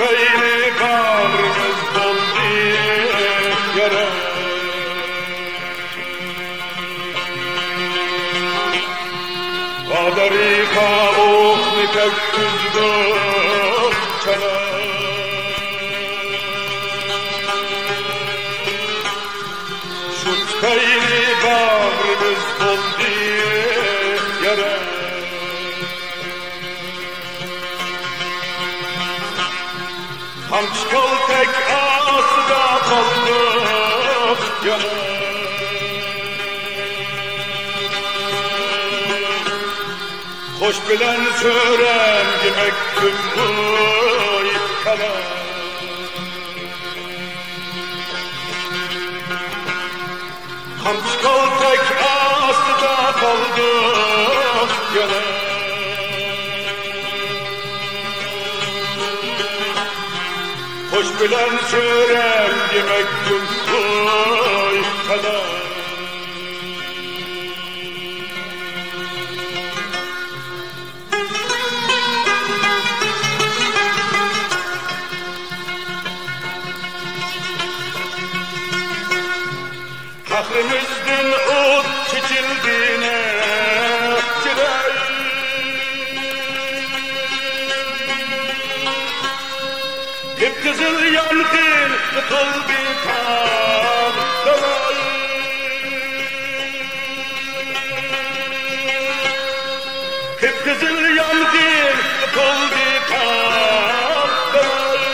Beyni bağrımız doldu yere. Kaderika okni tek yüzde çene. Şut beyni bağrımız doldu yere. Hamçkal tek asıda kaldık yana. Hoş bilen sörem demek tüm bu itkala. Hamçkal tek asıda kaldık yana. Hoş bilen sörem demek tüm koy kadar. Kahrımızdan ot çekildiğine girer. Kıpkızıl yangın kıtıl bir kan dalay. Kıpkızıl yangın kıtıl bir kan dalay.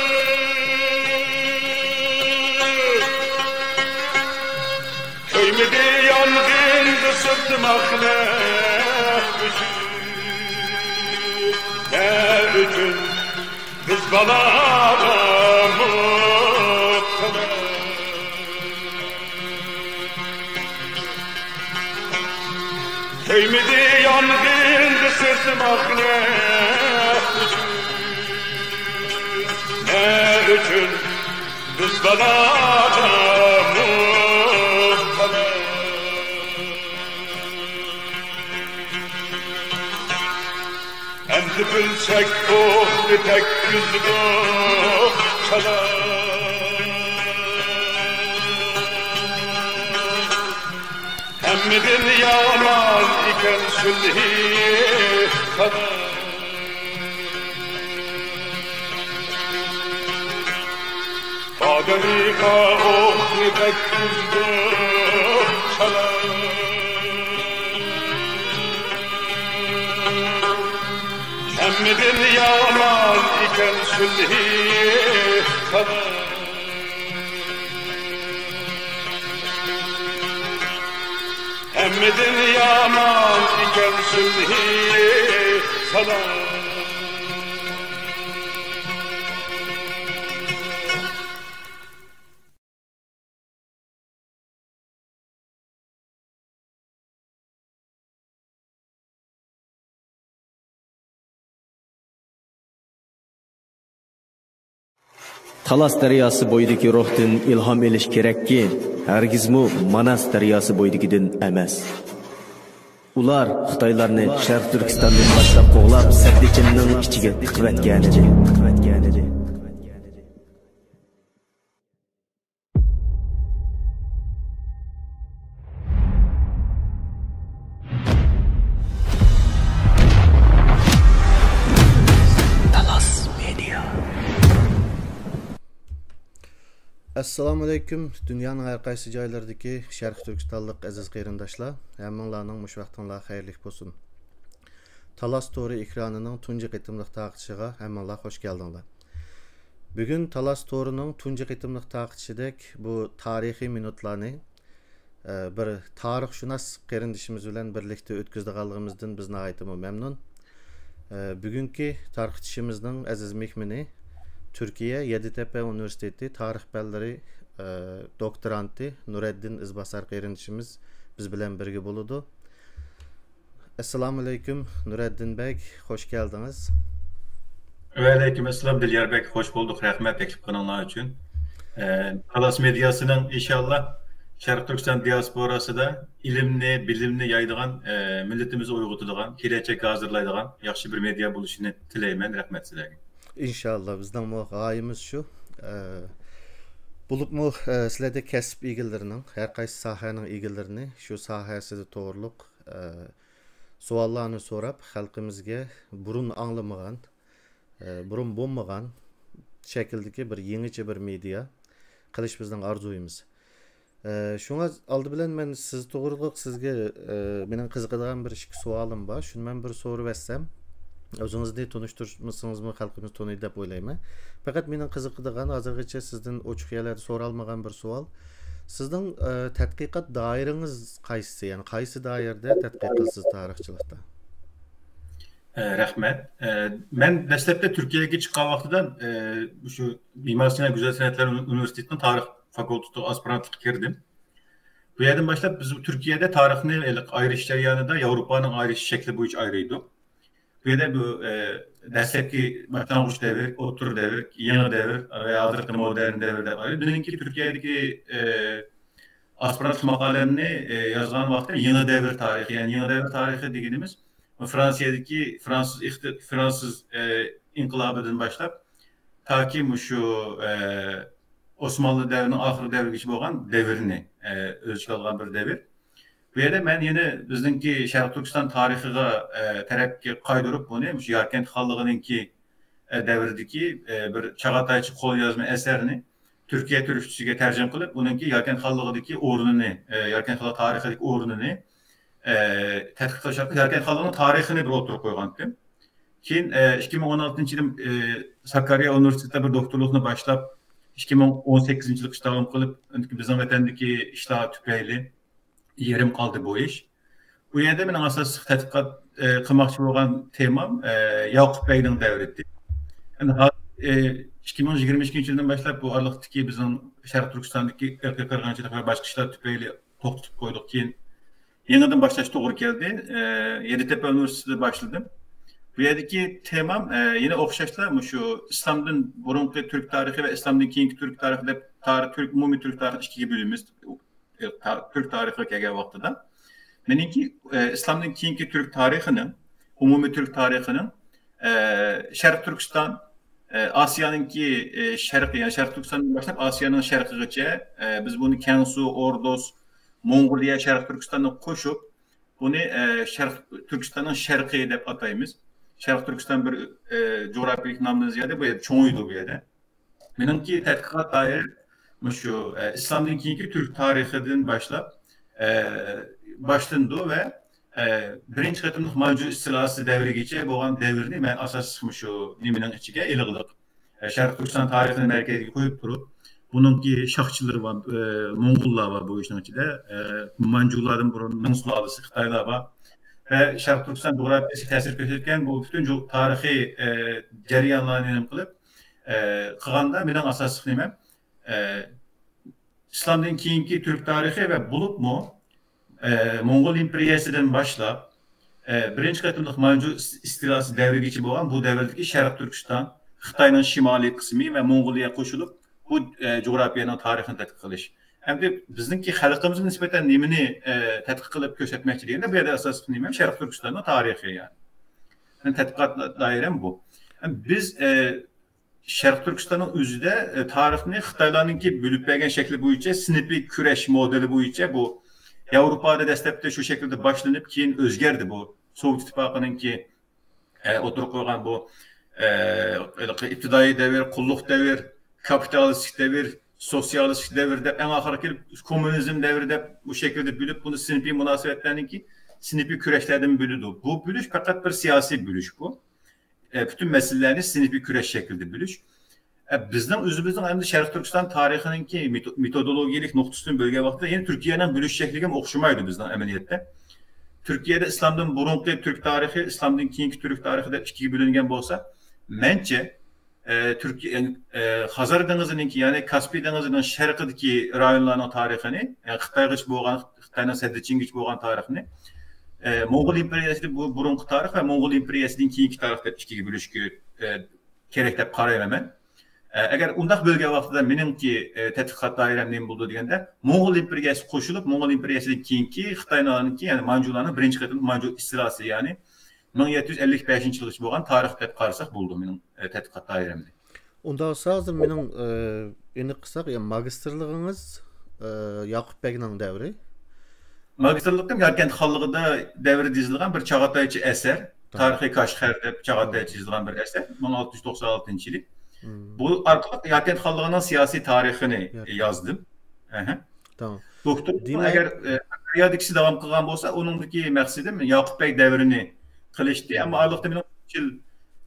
Köymedi yangın ısıtmak ne üçün biz balada mutlaka. Köymedi yangın ısıtmak ne üçün biz balada mutlaka. Endi bilsek ohli tek yüzlü çalar. Hemmidin yaman iken sülhi kadar. Kaderika ohli tek yüzlü çalar. Hemmidin yaman iken sülhi kadar. Hemmidin yaman iken sülhi kadar. Talas daryosi bo'yidagi ruhdan ilhom elish kerakki, hargizmi Manas daryosi bo'yidagidan emas. Ular Xitoylarni Sharq Turkistondan boshlab qo'g'lab, Saddichimning ichiga tiqvatgan edi. Assalamu alaykum. Dünyanın her qaysı joylaridagi Sharq Turkistonlik aziz qarindoshlar, hammanglarning mush vaqtinglar xayrli bo'lsin. Talas To'ri ekranining tunji qitimliq taqichishiga hammanglar xush keldinglar. Bugun Talas To'rining tunji qitimliq taqichishidak bu tarixiy minutlarni bir tarixshunos qarindishimiz bilan birlikda o'tkazganligimizdan biz nihoyatda mamnun. Bugungi tarixchimizning aziz mehmoni Türkiye Yeditepe Üniversitesi Tarih Bəlləri doktoranti Nureddin İzbasar qarindishimiz biz bilan birga bo'ladi. Assalamu alaykum Nureddin Bey, hoş geldiniz. Ve aleyküm esselam Dilyar Bey, hoş bulduk. Rahmet teklif kanallar için. Talas medyasının inşallah Şarkı Türkistan diasporası da ilimni, bilimni yaydıgan, milletimizi uyg'otadigan, kelajakka hazırlaydigan yaxshi bir media bo'lishini tilayman. Rahmat sizlarga. İnşallah bizden bu gayemiz şu. Bulup mu sizlerde kesip ilgilerinin, her kaysi sahanın ilgilerini, şu sahasıda doğruluk suallarını sorap, halkımızga burun anlamagan, burun bulmagan şekildeki bir yenice bir media kılış bizden arzuyumuz. Şuna aldı bilen men siz doğruluk sizge benim kızıqadigan bir iki sualım var. Şunu men bir soru versem, özünüzde tanıştırmışsınız mı halkımız tanıydı dep oylayman. Fakat mening qiziqadigan hozirgacha sizdan ochiq yerlarda so'ralmagan bir savol. Sizning tadqiqot doirangiz qaysi? Ya'ni qaysi doirada tadqiq qilasiz tarixchilikda? Rahmat. Men dastlabda Turkiyaga chiqqan vaqtida shu Mimar Sinan Güzel Sanatlar Üniversitesining tarix fakültesi aspirantlık girdim. Bu yerden başlap biz Türkiye'de tarixni ayrış jarayonida Avrupa'nın ayrış şekli bo'yicha ayrıydı. Bu yerda bu dastlabki başlangıç devir, o'tir devir, yangi devir ve hozirgi modern devirde ayrı. Benimki Türkiye'deki aspirant maqalemni yazgan vaqtda yangi devir tarihi, yani yangi devir tarihi deganimiz Fransiyadagi Fransız inqilobidan başlap ta ki şu Osmanlı devrinin ahir devrigacha bo'lgan devirni o'z ichiga olgan bir devir. Bu yerda men yana bizningki Sharq Turkiston tarixiga tarafga qaydirib buni shu Yarkent xonligininki davridagi bir Chag'ataychi qo'lyozma eserini Türkiye türkçesiga tarjima qilib, buningki Yarkent xonligidagi o'rnini, Yarkent xonligi tarixidagi o'rnini tadqiq qilish orqali Yarkent xonligining tarixini bir o'tirib qo'ygan edim. Keyin 2016-yilda Sakarya Universitetida bir doktorluqni boshlab 2018-yilda iştahım qilib, bizning vatandagi ishlar tufayli yerim qoldi bu ish. Bu yerda mening asosiy tadqiqot qilmoqchi bo'lgan temam Yakup Bey'ning davri. Yani 2022-yildan boshlab bu oraliqdagi bizning Sharq Turkistondagi qirg'inchilik va boshqa ishlar tufayli to'xtatib qo'ydik. Keyin yangidan boshlash to'g'ri keldi. Yeditepe Üniversitesi'de başladım. Bu yerdeki temam yine o'xshashla şu İslam'dan burungi Türk tarihi ve İslam'dan keyingi Türk tarixida Türk umumiy Türk tarihi ikkiga bo'lamiz. Türk tarixiga kelgan vaqtida meniki İslam'dan keyingi Türk tarixinin, umumiy Türk tarixinin Sharq Turkiston Asiyanınki sharqi, yani Sharq Turkistondan boshlab Asiyaning sharqigacha biz buni Kansu, Ordos, Mongoliya, Sharq Turkistonni qo'shib buni Sharq Turkistonning sharqi deb ataymiz. Sharq Turkiston bir coğrafik namdan ziyade bu yer çoğuydu bu yerda. Menimki tadqiqot dair şu İslam'dan keyingi Türk tarixidan boshlab boshlandı ve birinchi qatimliq mavjud istilasi davrigacha bo'lgan davrni men asosiy shu nimaning ichiga ilg'liq. Sharq Turkiston tarixini markaziga qo'yib turib, buningki shohchilari va Mo'ng'ullar va bu ishning ichida Manjulardan burun Ming sulolasi, Xitoylar va Sharq Turkiston coğrafiyasiga ta'sir ko'rsatgan bu butun tarixiy jarayonlarni nima qilib qilganda mening asosiy nimam İslam'dan keyingi Türk tarihi ve bulupmu Mongol imperiyasidan boshlab birinchi qatimliq mavjud istilasi davrigacha bo'lgan bu davrdagi Sharq Turkiston, Xitoyning shimoliy qismi va Mongoliya qo'shilib bu coğrafiyaning tarixini tadqiq qilish. Hamda bizningki xalqimizga nisbatan nimani tadqiq qilib ko'rsatmoqchi deganda bu yerda asosiy nima Sharq Turkistonning tarixi yani. Tadqiqot doiram bu. Biz Sharq Turkistonning o'zida tarixni Xitoylarninki bo'lib bergan shakli bo'yicha sinfiy kurash modeli bo'yicha bu Avrupa'da dastlabda shu shaklda boshlanib keyin o'zgardi bu Sovet ittifoqininki o'tirib qo'ygan bu ibtidoiy davr, qulluq davr, kapitalistik davr, sosyalistik davrda en oxirgi kelib kommunizm davrida bu shaklda bo'lib buni sinfiy munosabatlarninki sinfiy kurashlardan bo'ldi. Bu bo'lish faqat bir siyosiy bo'lish bu. Bütün meselelerni sinfiy kurash shaklida bo'lish. Bizning o'zimizning ham Sharq Turkiston tarixininki metodologiyalik nuqtasidan bo'lgan vaqtda yine Türkiye'nin bo'lish shakliga o'xshamaydi bizning amaliyotda. Türkiye'de İslam'dan burungi Türk tarihi, İslam'dan keyingi Türk tarihi deb ikkiga bo'lingan bo'lsa, mencha Türkiye Xazar dengizininki, ya'ni Kaspiy dengizining sharqidagi rayonlarning tarixini, yani Xitoygacha bo'lgan, Xitoyning Sadichingacha bo'lgan tarixini Moğol imperiyasida bu burungi tarix ve Moğol imperiyasidan keyingi tarix deb ikkiga bo'lishga kerak deb qarayman men. Agar undaq bo'lgan vaqtida meningki tadqiqot doiram nima bo'ldi deganda, Mo'g'ul imperiyasi qo'shilib, Mo'g'ul imperiyasidan keyingi Xitoylarningki, ya'ni Manjularning birinchi qatim Manju istilasi, ya'ni 1755-yilgacha bo'lgan tarixni deb qarasak bo'ldi mening tadqiqot doiramda. Unda olsa hozir mening endi qilsak, magistrlig'ingiz Yoqub Begning davri. Magistrlikdim Yarkent xonlig'ida davri dizilgan bir Chag'ataychi asar, Tarixiy Kashgar deb Chag'ataychi yozilgan bir asar, 1696-yil. Bu orqali Yarkent xonlig'ining siyosiy tarixini yozdim. Tamam. Doktor, agar periodikasi davom qilgan bo'lsa, uningdagi maqsadim Yoqub Beg davrini qilishdi, ammo oraliqda men 3 yil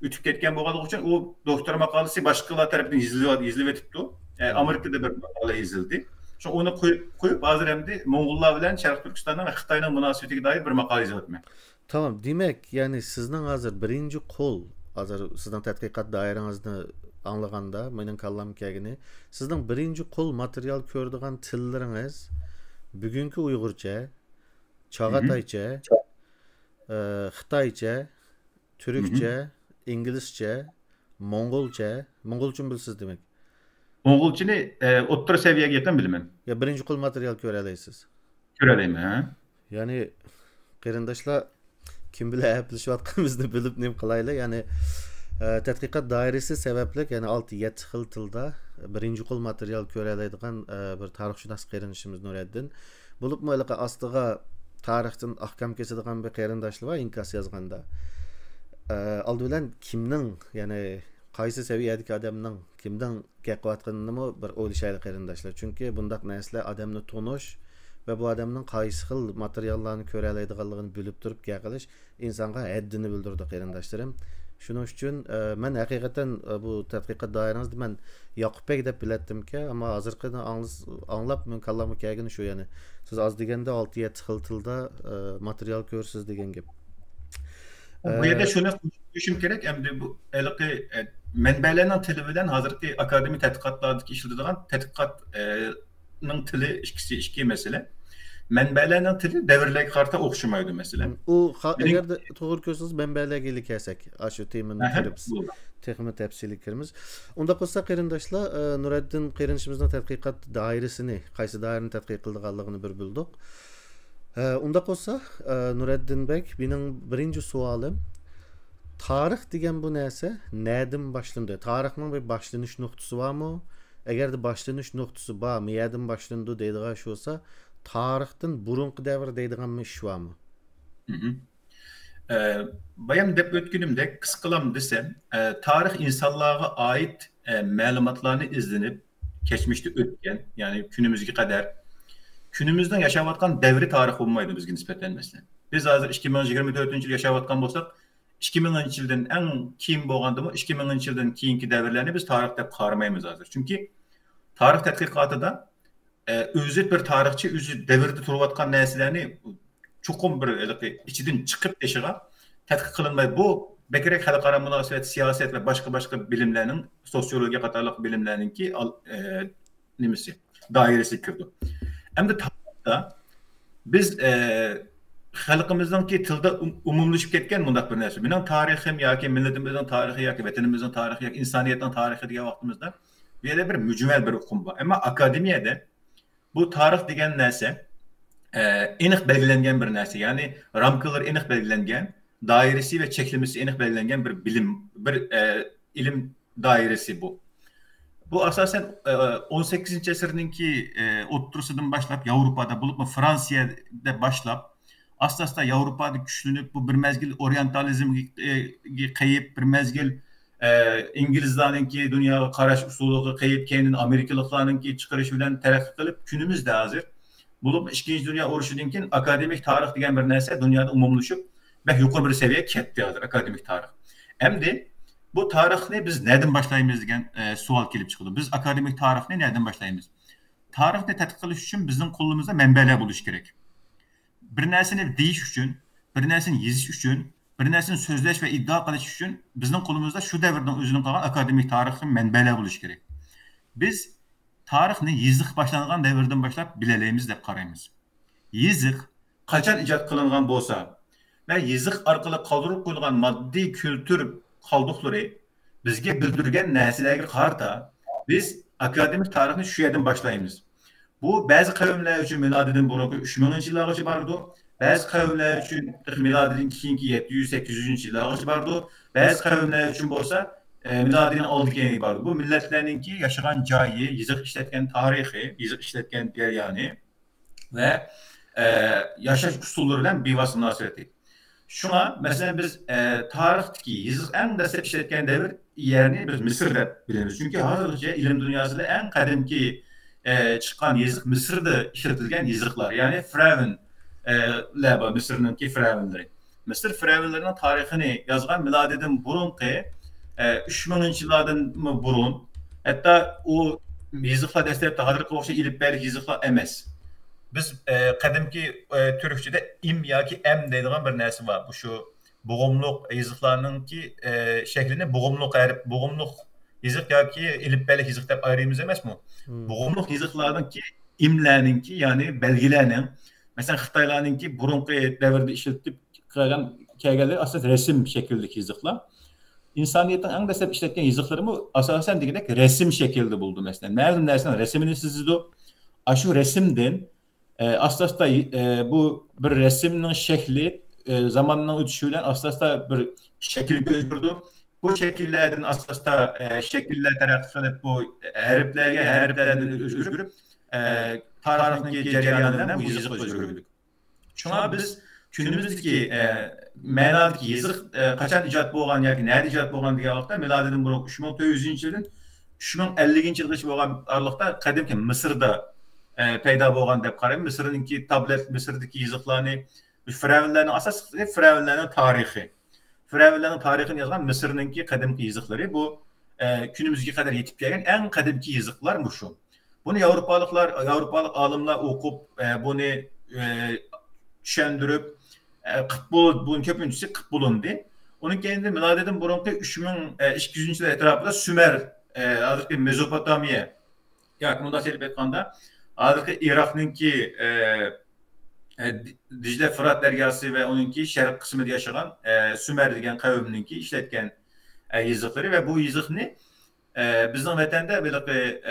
o'tib ketgan bo'lganligi uchun u doktor maqolasi boshqalar tomonidan yozilib o'tibdi. Amerikada bir maqola yozildi. Shu uni qo'yib hozir endi Mo'g'ullar bilan Sharq Turkistonning va Xitoyning munosabatiga doir bir maqola yozyapman. Tamam, demak, ya'ni sizning hozir birinchi qo'l, hozir sizning tadqiqot doirangizni anlaganda, mening kallam kelgani, sizning birinchi qo'l material ko'radigan tillaringiz bugungi Uyg'urcha, Chag'ataycha, Xitoycha, Turkcha, inglizcha, Mo'ng'ulcha bilsiz demak. Mo'ng'ulchani o'rta saviyaga yaqin bilaman. Ya birinchi qo'l material ko'ra olasiz. Ko'ra olayman, ha? Ya'ni qarindoshlar kim bilan gaplashayotganimizni bilib nim qilaylik. Ya'ni tadqiqot doirasi sababli, ya'ni 6-7 xil tilda birinchi qo'l material ko'ra oladigan bir tarixshunos qarindishimiz Nuriddin. Bo'lib mo'ylaqa ostiga tarixdan ahkam kesadigan bir qarindoshlar va inkas yozganda. Oldi bilan kimning, ya'ni qaysi saviyadagi odamning kimdan gaplayotganini bir o'ylashaylik qarindoshlar. Chunki bundaq narsalar odamni tonish va bu odamning qaysi xil materiallarni ko'ra oladiganligini bilib turib gapirish insonga haddini bildirdi qarindoshlarim. Shuning uchun men haqiqatan bu tadqiqot doirangizni men Yoqub Beg deb bilatdimki, ammo hozirgina anglab men kallamga kelgani shu, ya'ni siz az deganda 6-7 xil tilda material ko'rsiz degan gap. Bu yerda shuni tushunishim kerak, endi bu manbalarning tili bilan hozirgi akademik tadqiqotlardagi ishlatiladigan tadqiqotning tili ikki masala. Manbalarning tili davrlarga qarata o'xshamaydi masalan. U agar to'g'ri ko'rsangiz manbalarga kelsak, shu temani kiribsiz. Texnik tafsili kiramiz. Unda qolsa qarindoshlar, Nuriddin qarindishimizning tadqiqot doirasini, qaysi doirani tadqiq qilganligini bir bildik. Unda qolsa Nuriddin Bek, mening birinchi savolim, tarix degan bu narsa nereden başlandı? Tarixning bir başlanış nuqtasi bormi? Agar de başlanış nuqtasi bor, nereden başlandı deydigan shu bo'lsa, tarixdan burunqi davr deydigan ish bormi? Bayan deb o'tganimdek qisqalam desem, tarix insonlarga oid ma'lumotlarni izlanib, kechmişte o'tgan, ya'ni kunimizga qadar kunimizdan yashayotgan davri tarix bo'lmaydi bizga nisbatan masalan. Biz hozir 2024-yil yashayotgan bo'lsak, 2000-yildan eng keyin bo'lgandimi, 2000-yildan keyingi davrlarni biz tarix deb qaramaymiz hozir. Chunki tarix tadqiqotida o'zi bir tarixchi o'zi davrda turayotgan narsalarni chuqur bir ichidan chiqib eshiga tadqiq qilinmay, bu bekrak xalqaro munosabat, siyosat va boshqa bilimlarning, sotsiologiya qatorliq bilimlarningki nimasi doirasi kirdi. Endi tarixda biz xalqimizning tilda umumlashib ketgan bundaq bir narsa. Mening tarixim yoki millatimizning tarixi yoki vatanimizning tarixi yoki insoniyatning tarixi degan vaqtimizda bu yerda bir mujmal bir uqum bor. Ammo akademiyada bu tarix degan narsa aniq belgilangan bir narsa. Ya'ni ramkalar aniq belgilangan, doirasi va cheklamasi aniq belgilangan bir bilim, bir ilm doirasi bu. Bu asosan 18-asrninki o'ttirisidan boshlab Yevropada, bo'lib Fransiyada boshlab asta Yevropada kuchlanib, bu bir mezgil orientalizmga qayib, bir mezgil İngilizlarninki dunyoga qarash usuliga qayib, keyin Amerikaliklarninki chiqarish bilan taraqqiy qilib, kunimizda hozir bo'lib 2-Dünya urushidan keyin akademik tarix degan bir narsa dunyoda umumlashib va yuqori bir seviyaga ketdi hozir akademik tarix. Endi bu tarixni biz nereden başlayamiz degan savol kelib chiqdi. Biz akademik tarixni nereden başlayamiz? Tarixni tadqiq qilish uchun bizning qo'limizda manbalar bo'lishi kerak. Bir narsani deyish uchun, bir narsani yozish uchun, bir narsani so'zlash va iddao qilish uchun bizning qo'limizda shu davrdan o'zining qolgan akademik tarixi manbalar bo'lishi kerak. Biz tarixni yiziq boshlangan davrdan boshlab bilalaymiz deb qaraymiz. Yiziq qachon ijod qilingan bo'lsa va yiziq orqali qoldirib qo'yilgan moddiy kultur qoldiqlari bizga bildirgan narsalarga qarata Biz akademik tarixini şu yerden başlayımız. Bu bazı kavimler için miladiden burunki 3000 yıllargacha bardı. Bazı kavimler için miladiden keyinki 700-800 yıllargacha bardı. Bazı kavimler için bolsa miladiden oldikeni bardı. Bu milletlerninki yaşagan joyi, yiziq işletken tarihi, yiziq işletken yani ve yaşaş usulları bilen bivas münasebeti. Şuna mesela biz tarihteki yiziq en dastlab işletken devir yerini biz Mısır deb bilemiz. Çünkü hazırca ilim dünyasında en kadimki çıkan yiziq Mısır'da işletilgen yiziqlar. Yani Firavunlar, Mısır'ınki Firavunları. Mısır Firavunlarının tarihini yazgan miladiden burunki 3000 yıllardan burun. Hatta o yiziqlar dastlabda hazırki o'xshash ilib berlik yiziqlar emas. Biz kadimki Türkçe'de im yoki em deydigan bir narsa var. Bu şu boğumluq yiziqlarınki şeklini boğumluq yiziq yoki ilib berlik yiziq deb ayırımız emas mı? Boğumluq yiziqlarınki imlarninki yani belgilerinin mesela Xitaylarninki burunqi davrda işletip kelganlar aslında resim şeklindeki yiziqlar. İnsaniyetin en dastlab işletken yiziqlarımı asasen degidek resim şekilde buldu mesela. Nereden dersen resmini sizdi. Aşı resimden asla bu bir resimnin şekli zamanla ötüşüyle asla bir şekil gözürdü. Bu şekillerden asla şekiller tarafından bu harflerden özgürüp tarihin cereyanından bu yiziq özgürlük. Şuna biz günümüzdeki mənadaki yiziq qaçan icad bolğan yoki nerede icad bolğan degan vaqtda miladidan burun 3400 yıldan 3050 yılgacha bolğan aralıqda qadimki Mısırda payda bolğan deb qarayman. Mısır'ınki tablet, Mısır'daki yiziqlarni Firavunlarning asosiy Firavunlarning tarihi. Firavunlarning tarixini yazgan Mısır'ınki qadimki yiziqlari bu günümüzge kadar yetip gelgen en qadimki yiziqlar bu şu. Bunu Avrupalık alimler okup bunu düşendirip bunun köpüncüsü Kıtbulun di. Onun kendine miladeden burunki 3200 yıl etrafında Sümer, adırki Mezopotamiya, yani bunu da selip etmanda, adırki Irak'nınki Dicle Fırat deryası ve onunki şerq kısmı yaşayan Sümer degen kavimninki işletken yiziqları ve bu yiziqni bizning vatanda böyle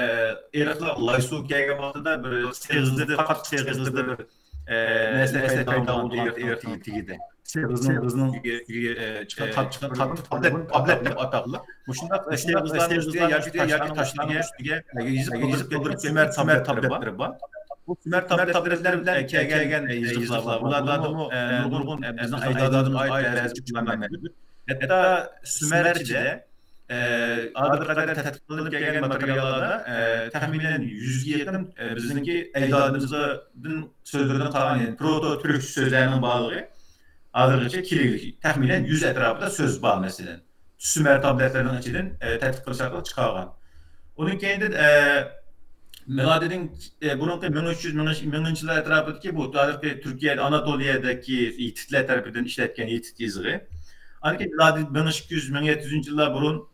Iraklar Laysu kelgan vaqtida bir seg'izdi, faqat seg'izdi bir nesne paydo bo'ldi Irak'tigida. Seg'izning chiqqan tablet deb ataqli. Bu shunday seg'izlarning ustiga yoki tashlarning ustiga yiziq qildirib Sümer tabletlari bor. Bu Sümer tabletler bilen kelgan yiziqlar. Bulardan nurg'un bizning ajdodimizga oid ba'zi chiqqanlar mavjud. Hatta Sümerçide adı kadar tetkik kılıp gelen materyallarda tahminen 100'e yakın bizimki ecdadımızın sözlerinden kalan yani proto-Türk sözlerinin bağlı adırgıca kililik. Tahminen 100 etrafında söz bağlı mesela. Sümer tabletlerinin içinden tetkik kılıçlarla çıkargan. Onun kendi miladinin bunun 1300 yıllar etrafındaki bu Türkiye'de Anadolu'daki yiğitler tarafından işletken yiğit yiziği. Anki 1200-1700 yıllar burun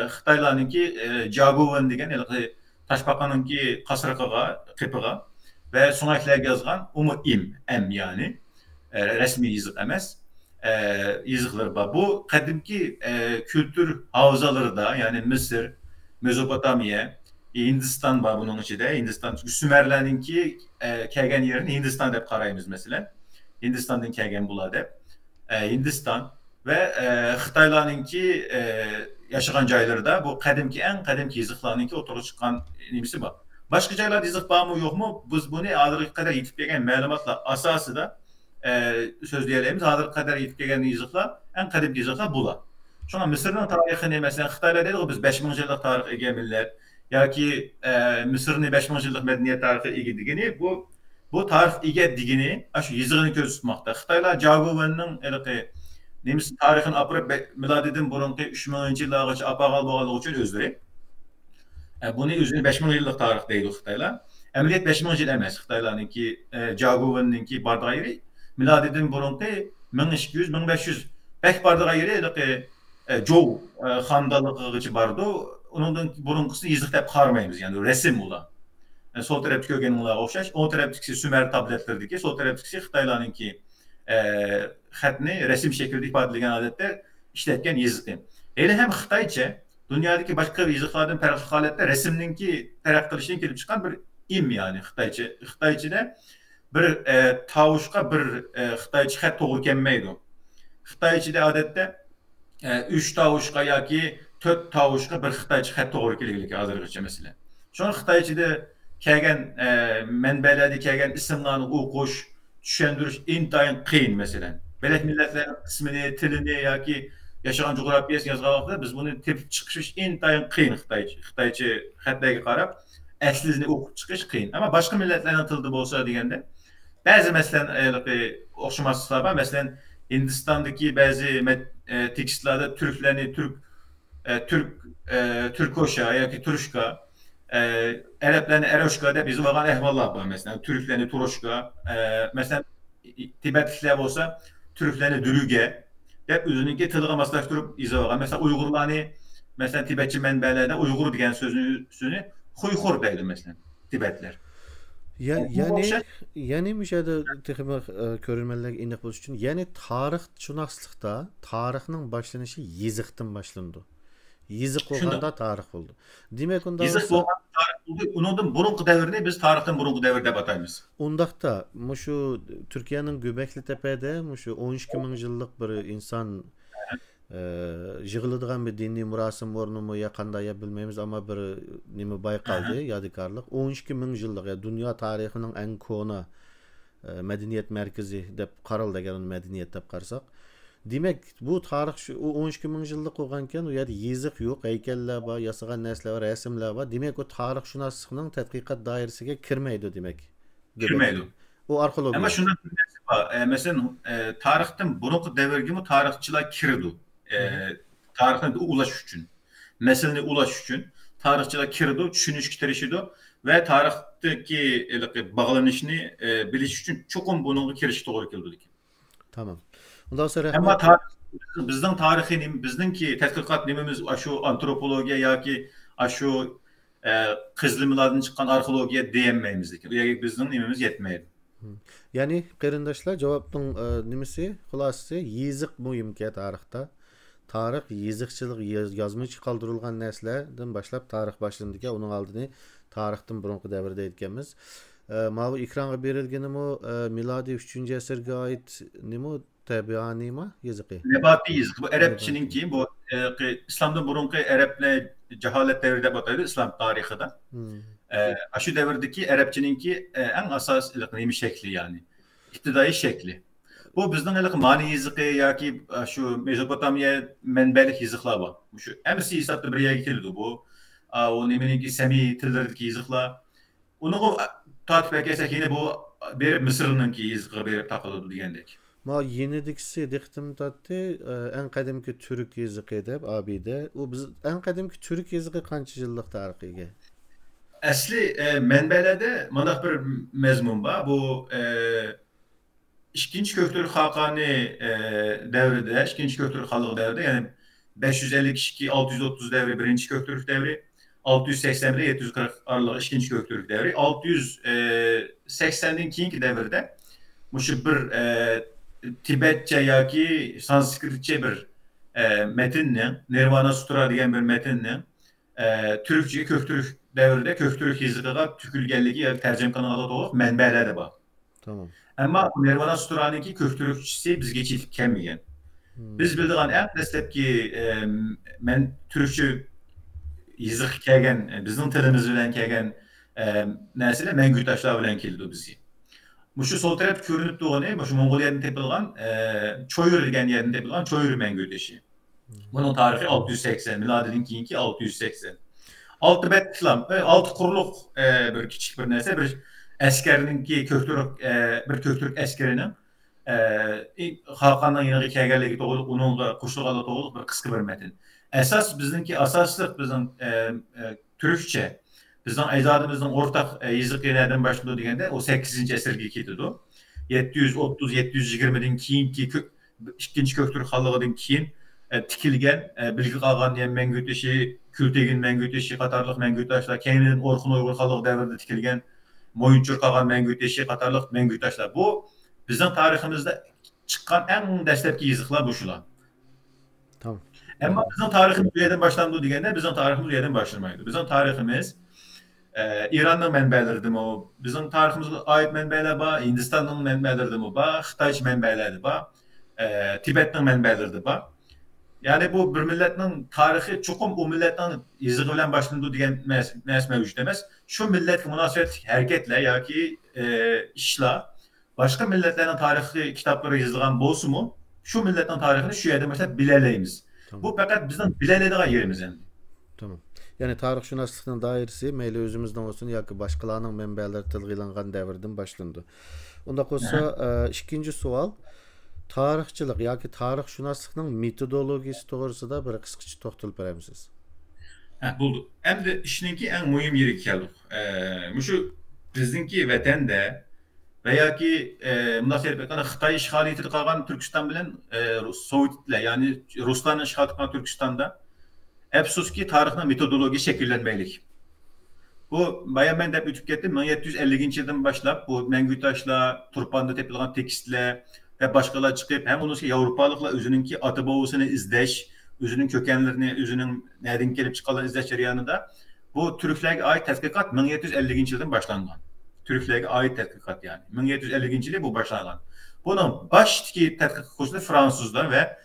Xitaylarninki Jagovan degen Taşbaqanınki Qasırqaga, Qıpıga ve sonrakiler yazgan umu em yani resmi yiziq emas yiziqlar var. Bu qadimki kültür havzaları da yani Mısır, Mezopotamiya, Hindistan var bunun içinde. Hindistan Sümerlerninki kelgen yerini Hindistan deb qaraymiz mesela. Hindistandan kelgen bular deb. Hindistan ve Xitaylarninki yaşagan joylarida bu en qadimki yiziqlarninki o'tirib chiqqan nimasi bor. Başka joylarda yiziq bormi yo'qmi? Biz buni hozirga qadar yetib kelgan ma'lumotlar asosida so'zlayamiz. Hozirga qadar yetib kelgan yiziqlar en qadimki yiziqlar bular. Shunga Misrning tarixini mesela Xitoylar deydi biz 5000 yillik tarix ega millat yoki Misrning 5000 yillik madaniyat tarixi ega degani bu tarix ega degani shu yizig'ini ko'z tutmoqda. Xitoylar Jagovanning Nemis tarihin apırıp miladiden burunki 3000 yıllargacha apagal bolganligi uchun o'zlari. Buni o'zini 5000 yillik tarix deydi Xitoylar. Amaliyat 5000 yil emas. Xitoylarninki Jagovanninki bardaga yeri miladiden burunki 1200-1500 pek bardaga yeri Zhou xandaligigacha bardi. Undan burunqisi yiziq deb qarmaymiz. Yani resim ular. Sol tarafdagi ko'rganinglarga o'xshash, o'ng tarafdagi Sümer tabletlardagi, sol tarafdagi Xitoylarninki xatni resim şekilde ifadeleyen adetler işletken yiziqi. Hele hem Xitaycha Dünyadaki başka yazıklardan farklı halatda resimninki taraqqilishdan kelib chiqqan bir im yani Xitoycha. Xitoychada bir tovushqa bir Xitoycha xat to'g'ri kelmaydi. Xitoychada odatda 3 tovushqa yoki 4 tovushqa bir Xitoycha xat to'g'ri kelganligi hozirgacha masalan. Shuni Xitoychada kelgan manbalarda kelgan ismlarni o'qish, tushuntirish intayin qiyin masalan. Belek millatlar ismini, tilini yoki yaşagan coğrafyasını yazganlıkta biz bunu tepip çıkış intayin qiyin Xitoycha xatlarga qarab aslini o'qib chiqish qiyin. Ama başka milletlerin tilida bo'lsa deganda ba'zi masalan o'xshamasliklar bor. Masalan Hindistan'daki bazı tekstlarda Türklerini Türkoşa yoki Turuşka, Araplarni Aroşka deb yozilgan ahvollar bor. Masalan Türklerini Turoşka, masalan Tibetliklar bo'lsa Türklerini Dürüge deb o'zininki tiliga moslashtirib yozilgan. Masalan Uyg'urlarni masalan Tibetçi manbalarda Uyg'ur degan so'zni Xuyxur deydi masalan Tibetler. Yani müşahede texmi ko'rganlarga aniq bo'lish uchun, ya'ni tarixshunoslikda tarixning boshlanishi yeziqdan boshlandi. Yeziq bo'lganda tarix bo'ldi. Demak, unda yeziq bo'lgan tarix bo'ldi. Undan burungi davrni biz tarixdan burungi davr deb ataymiz. Undaqda shu Turkiyaning Göbekli Tepe'de shu 12 ming yillik bir inson yig'iladigan bir diniy murosim o'rnimi ya qanday ya bilmaymiz, ammo bir nima bayqaldi, yodikorlik 12 ming yillik dunyo tarixining eng ko'na madaniyat markazi deb qaralgan madaniyat deb qarasak, demak bu tarix shu 12 ming yillik bo'lgan ekan, u yerda yeziq yo'q, haykallar bor, yasagan narsalar bor, rasmlar bor. Demak, u tarixshunoslikning tadqiqot doirasiga kirmaydi demak. Kirmaydi. O arxeologiya. Ama shunday bir narsa bor. Masalan, tarixdan burungi davrga tarixchilar kirdi. Tarixni ulash uchun, masalani ulash uchun tarixchilar kirdi, tushunishga tirishdi va tarixdagi bog'lanishni bilish uchun cho'qim bunga kirish to'g'ri keldi. Tamam. Undan sonra ama bizning tarixini, bizningki tadqiqot nimamiz shu antropologiya yoki shu qizilmalardan chiqqan arxeologiya deyolmaymiz ekan. U yerga bizning nimamiz yetmaydi. Yani qarindoshlar javobning nimasi, xulosasi yeziq muhimki tarixda. Tarix yeziqchilik yozmachi qoldirilgan narsalardan boshlab tarix boshlandi, uning oldini tarixdan burungi davrda aytganmiz. Mana bu ekranga berilganimi milodiy 3-asrga oid nima tabianima yeziqi. Nebati yeziq. Bu Arapçininki, bu İslamdan burungi Araplar cehalet devri deb ataydi İslam tarixida. Şu devrdeki Arapçininki en asas nimi şekli yani. İptidai şekli. Bu bizden ilk mani yeziqi yoki şu Mezopotamya manbalik yeziqlar bor. Şu hamsi hisobda bir yerga keldi bu. O nimaninki Sami tillardagi yeziqlar. Uni tartibga kelsak, yine bu bir Misrninki yeziqi berib taqiladi degandek. Ma yenidikisi diqqatim tortdi, en qadimki Türk yeziqi deb abide. U biz en qadimki Türk yeziqi qancha yillik tarixiga? Asli manbalarda mana bir mazmun bor. Bu İkinci Köktürk Hakani devrinde, İkinci Köktürk Halığı devrinde, yani 552 630 devri birinci Köktürk devri, 681 740 aralığı ikinci Köktürk devri, 680'den keyinki devirde şu bir Tibetçe yoki Sanskritçe bir metinle, Nirvana Sutra degan bir metinle Türkçe Köktürk devrinde Köktürk yeziqiga tükülgenligi yoki tercüme kanalı to'liq manbalar da bor. Tamam. Ama Nirvana Sutra'nınki Köktürkçisi bizge yetib kelmagan. Biz bildiğin en dastlabki men Türkçe yeziq kelgan, bizning tilimiz bilan kelgan narsalar Mangutaşlar bilan keldi bizga. Mushu sol taraf ko'rinib turgani, mushu Mong'oliyadan tepilgan Choyur degan yerdan tepilgan Choyur Mangutashi. Bunun tarihi 680, milodidan keyinki 680. Altı bet İslam, altı quruliq bir kichik bir narsa, bir askarninki bir Köktürk askarinin Hakan'dan yine kelganligi to'g'ri, uningga qo'shilgani to'g'ri bir qisqa bir metin. Asas bizningki asosliq bizning Türkçe, bizning ajdodimizning o'rtaq yeziqlardan boshlanadi deganda o 8-asrga ketadi. 730-720 dan keyinki ikkinchi Köktürk xalqidan keyin tikilgan bilgi qolgan Mangutashi, Kültegin Mangutashi qatorliq Mangutashlar, keyindan Orxun Uyg'ur xalqi davrida tikilgan Moyunchur qolgan Mangutashi qatorliq Mangutashlar. Bu bizning tariximizda chiqqan eng dastlabki yeziqlar bu shular. Tamam. Ama bizim tariximiz bu yerden başlandı degende bizim tariximiz bu yerden başlamaydı. Bizim tariximiz İran'ın mənbələridir o. Bizim tariximizə aid mənbələr var, Hindistanın mənbələridir var, Xitay mənbələri var, Tibet'in mənbələridir var. Yani bu bir milletin tarihi çoxum o milletin yazığı bilen başlandı degan nəs mövcud emas. Şu milletə münasibət hərəkətlə yoki işlə başqa milletlərin tarixi kitabları yazılған bolsunmu, şu milletin tarixini şu yerdə məsələn bilələyimiz. Tamam. Bu faqat bizden bilələydiğin yerimiz endi. Tamam. Yani tarixşünaslıqның dairəsi meyli özümüzdən olsun yoki başqalarının mənbələri tilg'ilanğan davrdan başlandı. Onda qolsa ikinci sual tarixçilik yoki tarixşünaslıqның metodologiyası to'g'risida bir qisqacha to'xtalib beramiz. Buldu. Hem de işinki en mühim yeri keldik. Şu bizdeki vatanda veya ki Xitay işgaliyeti kalgan Türkistan bilen Sovyetler yani Rusların işgal ettiği Türkistan'da afsuski tarixine metodoloji şekillenmeylik. Bu bayağı ben de ütüp getdim 1750 yıldan başlap bu Mengütaş'la Turpan'da tepilgan tekstler ve başkalar çıkıp hem onun Avrupalıkla özününki atı boğusunu izleş, özünün kökenlerini, özünün nereden gelip çıkan izleş yanında bu Türkler'e ait tetkikat 1750 yıldan başlangan. Türkler'e ait tetkikat yani. 1750 yılı bu başlangan. Bunun baştaki tetkikat kursu Fransızlar ve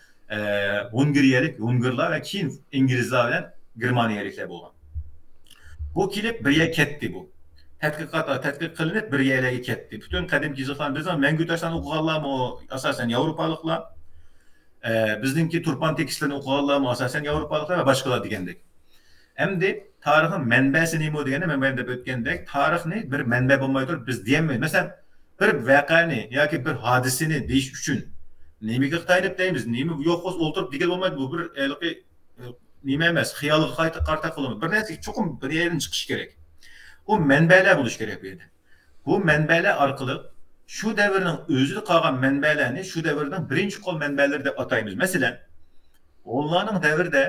Hungarlar ve keyin İngilizler bilen Germaniyalikler bo'lgan. Bu kelib birga ketdi bu. Tadqiq qilinib birga ele ketdi. Bütün qadimki yozuvchilar bizning Mengütaşdan o'qiganlarmi asosan Yevropaliklar, bizningki Turpan tekstlarini o'qiganlarmi asosan Yevropaliklar va boshqalar degandek. Endi tarixning manbasi nima deganda men bu yerda o'tgandek, tarixni bir manba bo'lmay turib biz deyolmaymiz. Masalan, bir voqeani yoki bir hodisani deyish uchun nimaga Xitoy deb deymiz? Nima yo'q o'ltirib degan bo'lmaydi. Bu bir nima emas, xiyolga qarta qilamiz. Bir narsa cho'qim bir yerdan chiqish kerak. O mənbələr buluş kerak bu yerda. Bu mənbələr orqali şu davrning o'zida qolgan mənbələrni şu davrning birinchi qo'l mənbələri deb ataymiz. Masalan, onlarning davrida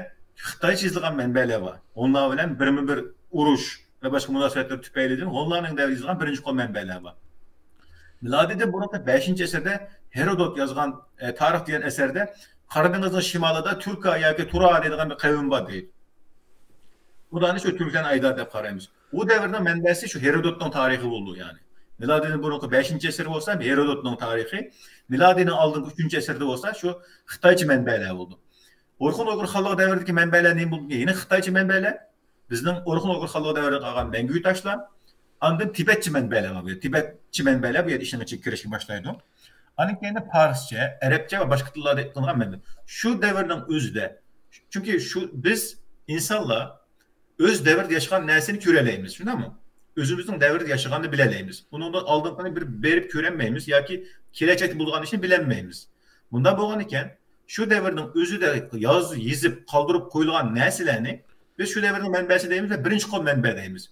Xitoycha yozilgan mənbələr var. Onlar bilan birma-bir urush va boshqa munosabatlar tufaylidan onlarning davrida yozilgan birinchi qo'l mənbələr var. Miladiyda burada 5-asrda Herodot yozgan tarix degan asarda Qora dengizning shimolida Turkiya yoki Tura degan bir qavm bor deydi. Buranı şu Türklerin aydat deb qaraymiz. O davrning manbasi şu Herodotning tarihi oldu yani. Miladiyning burunqi 5-asr bo'lsa Herodotning tarihi, miladiyning oldingi 3-asrda bo'lsa şu Xitoycha manbalar oldu. Orxun Uyg'ur xalq davridagi manbalar nima bo'ldi? Yine Xitoycha manbalar, bizning Orxun Uyg'ur xalq davrida qolgan Mengütaşlar, ondan Tibetcha manbalar var. Tibetcha manbalar bu yerda ishga kirishga boshlaydi. Aning keyin Farscha, Arabcha va boshqa tillarda qilingan manba. Şu davrning o'zida, chunki şu biz insonlar öz devirde yaşayan nesini köreleyimiz, şuna mı? Özümüzün devirde yaşayanı bileleyimiz. Bunu aldığımızda bir berip köremeyimiz, ya ki kireçeti bulduğun için bilenmeyimiz. Bundan boğan iken, şu devirden özü de yazıp kaldırıp koyulan nesilerini biz şu devirden mənbəsi deyimiz ve birinci kol mənbə deyimiz.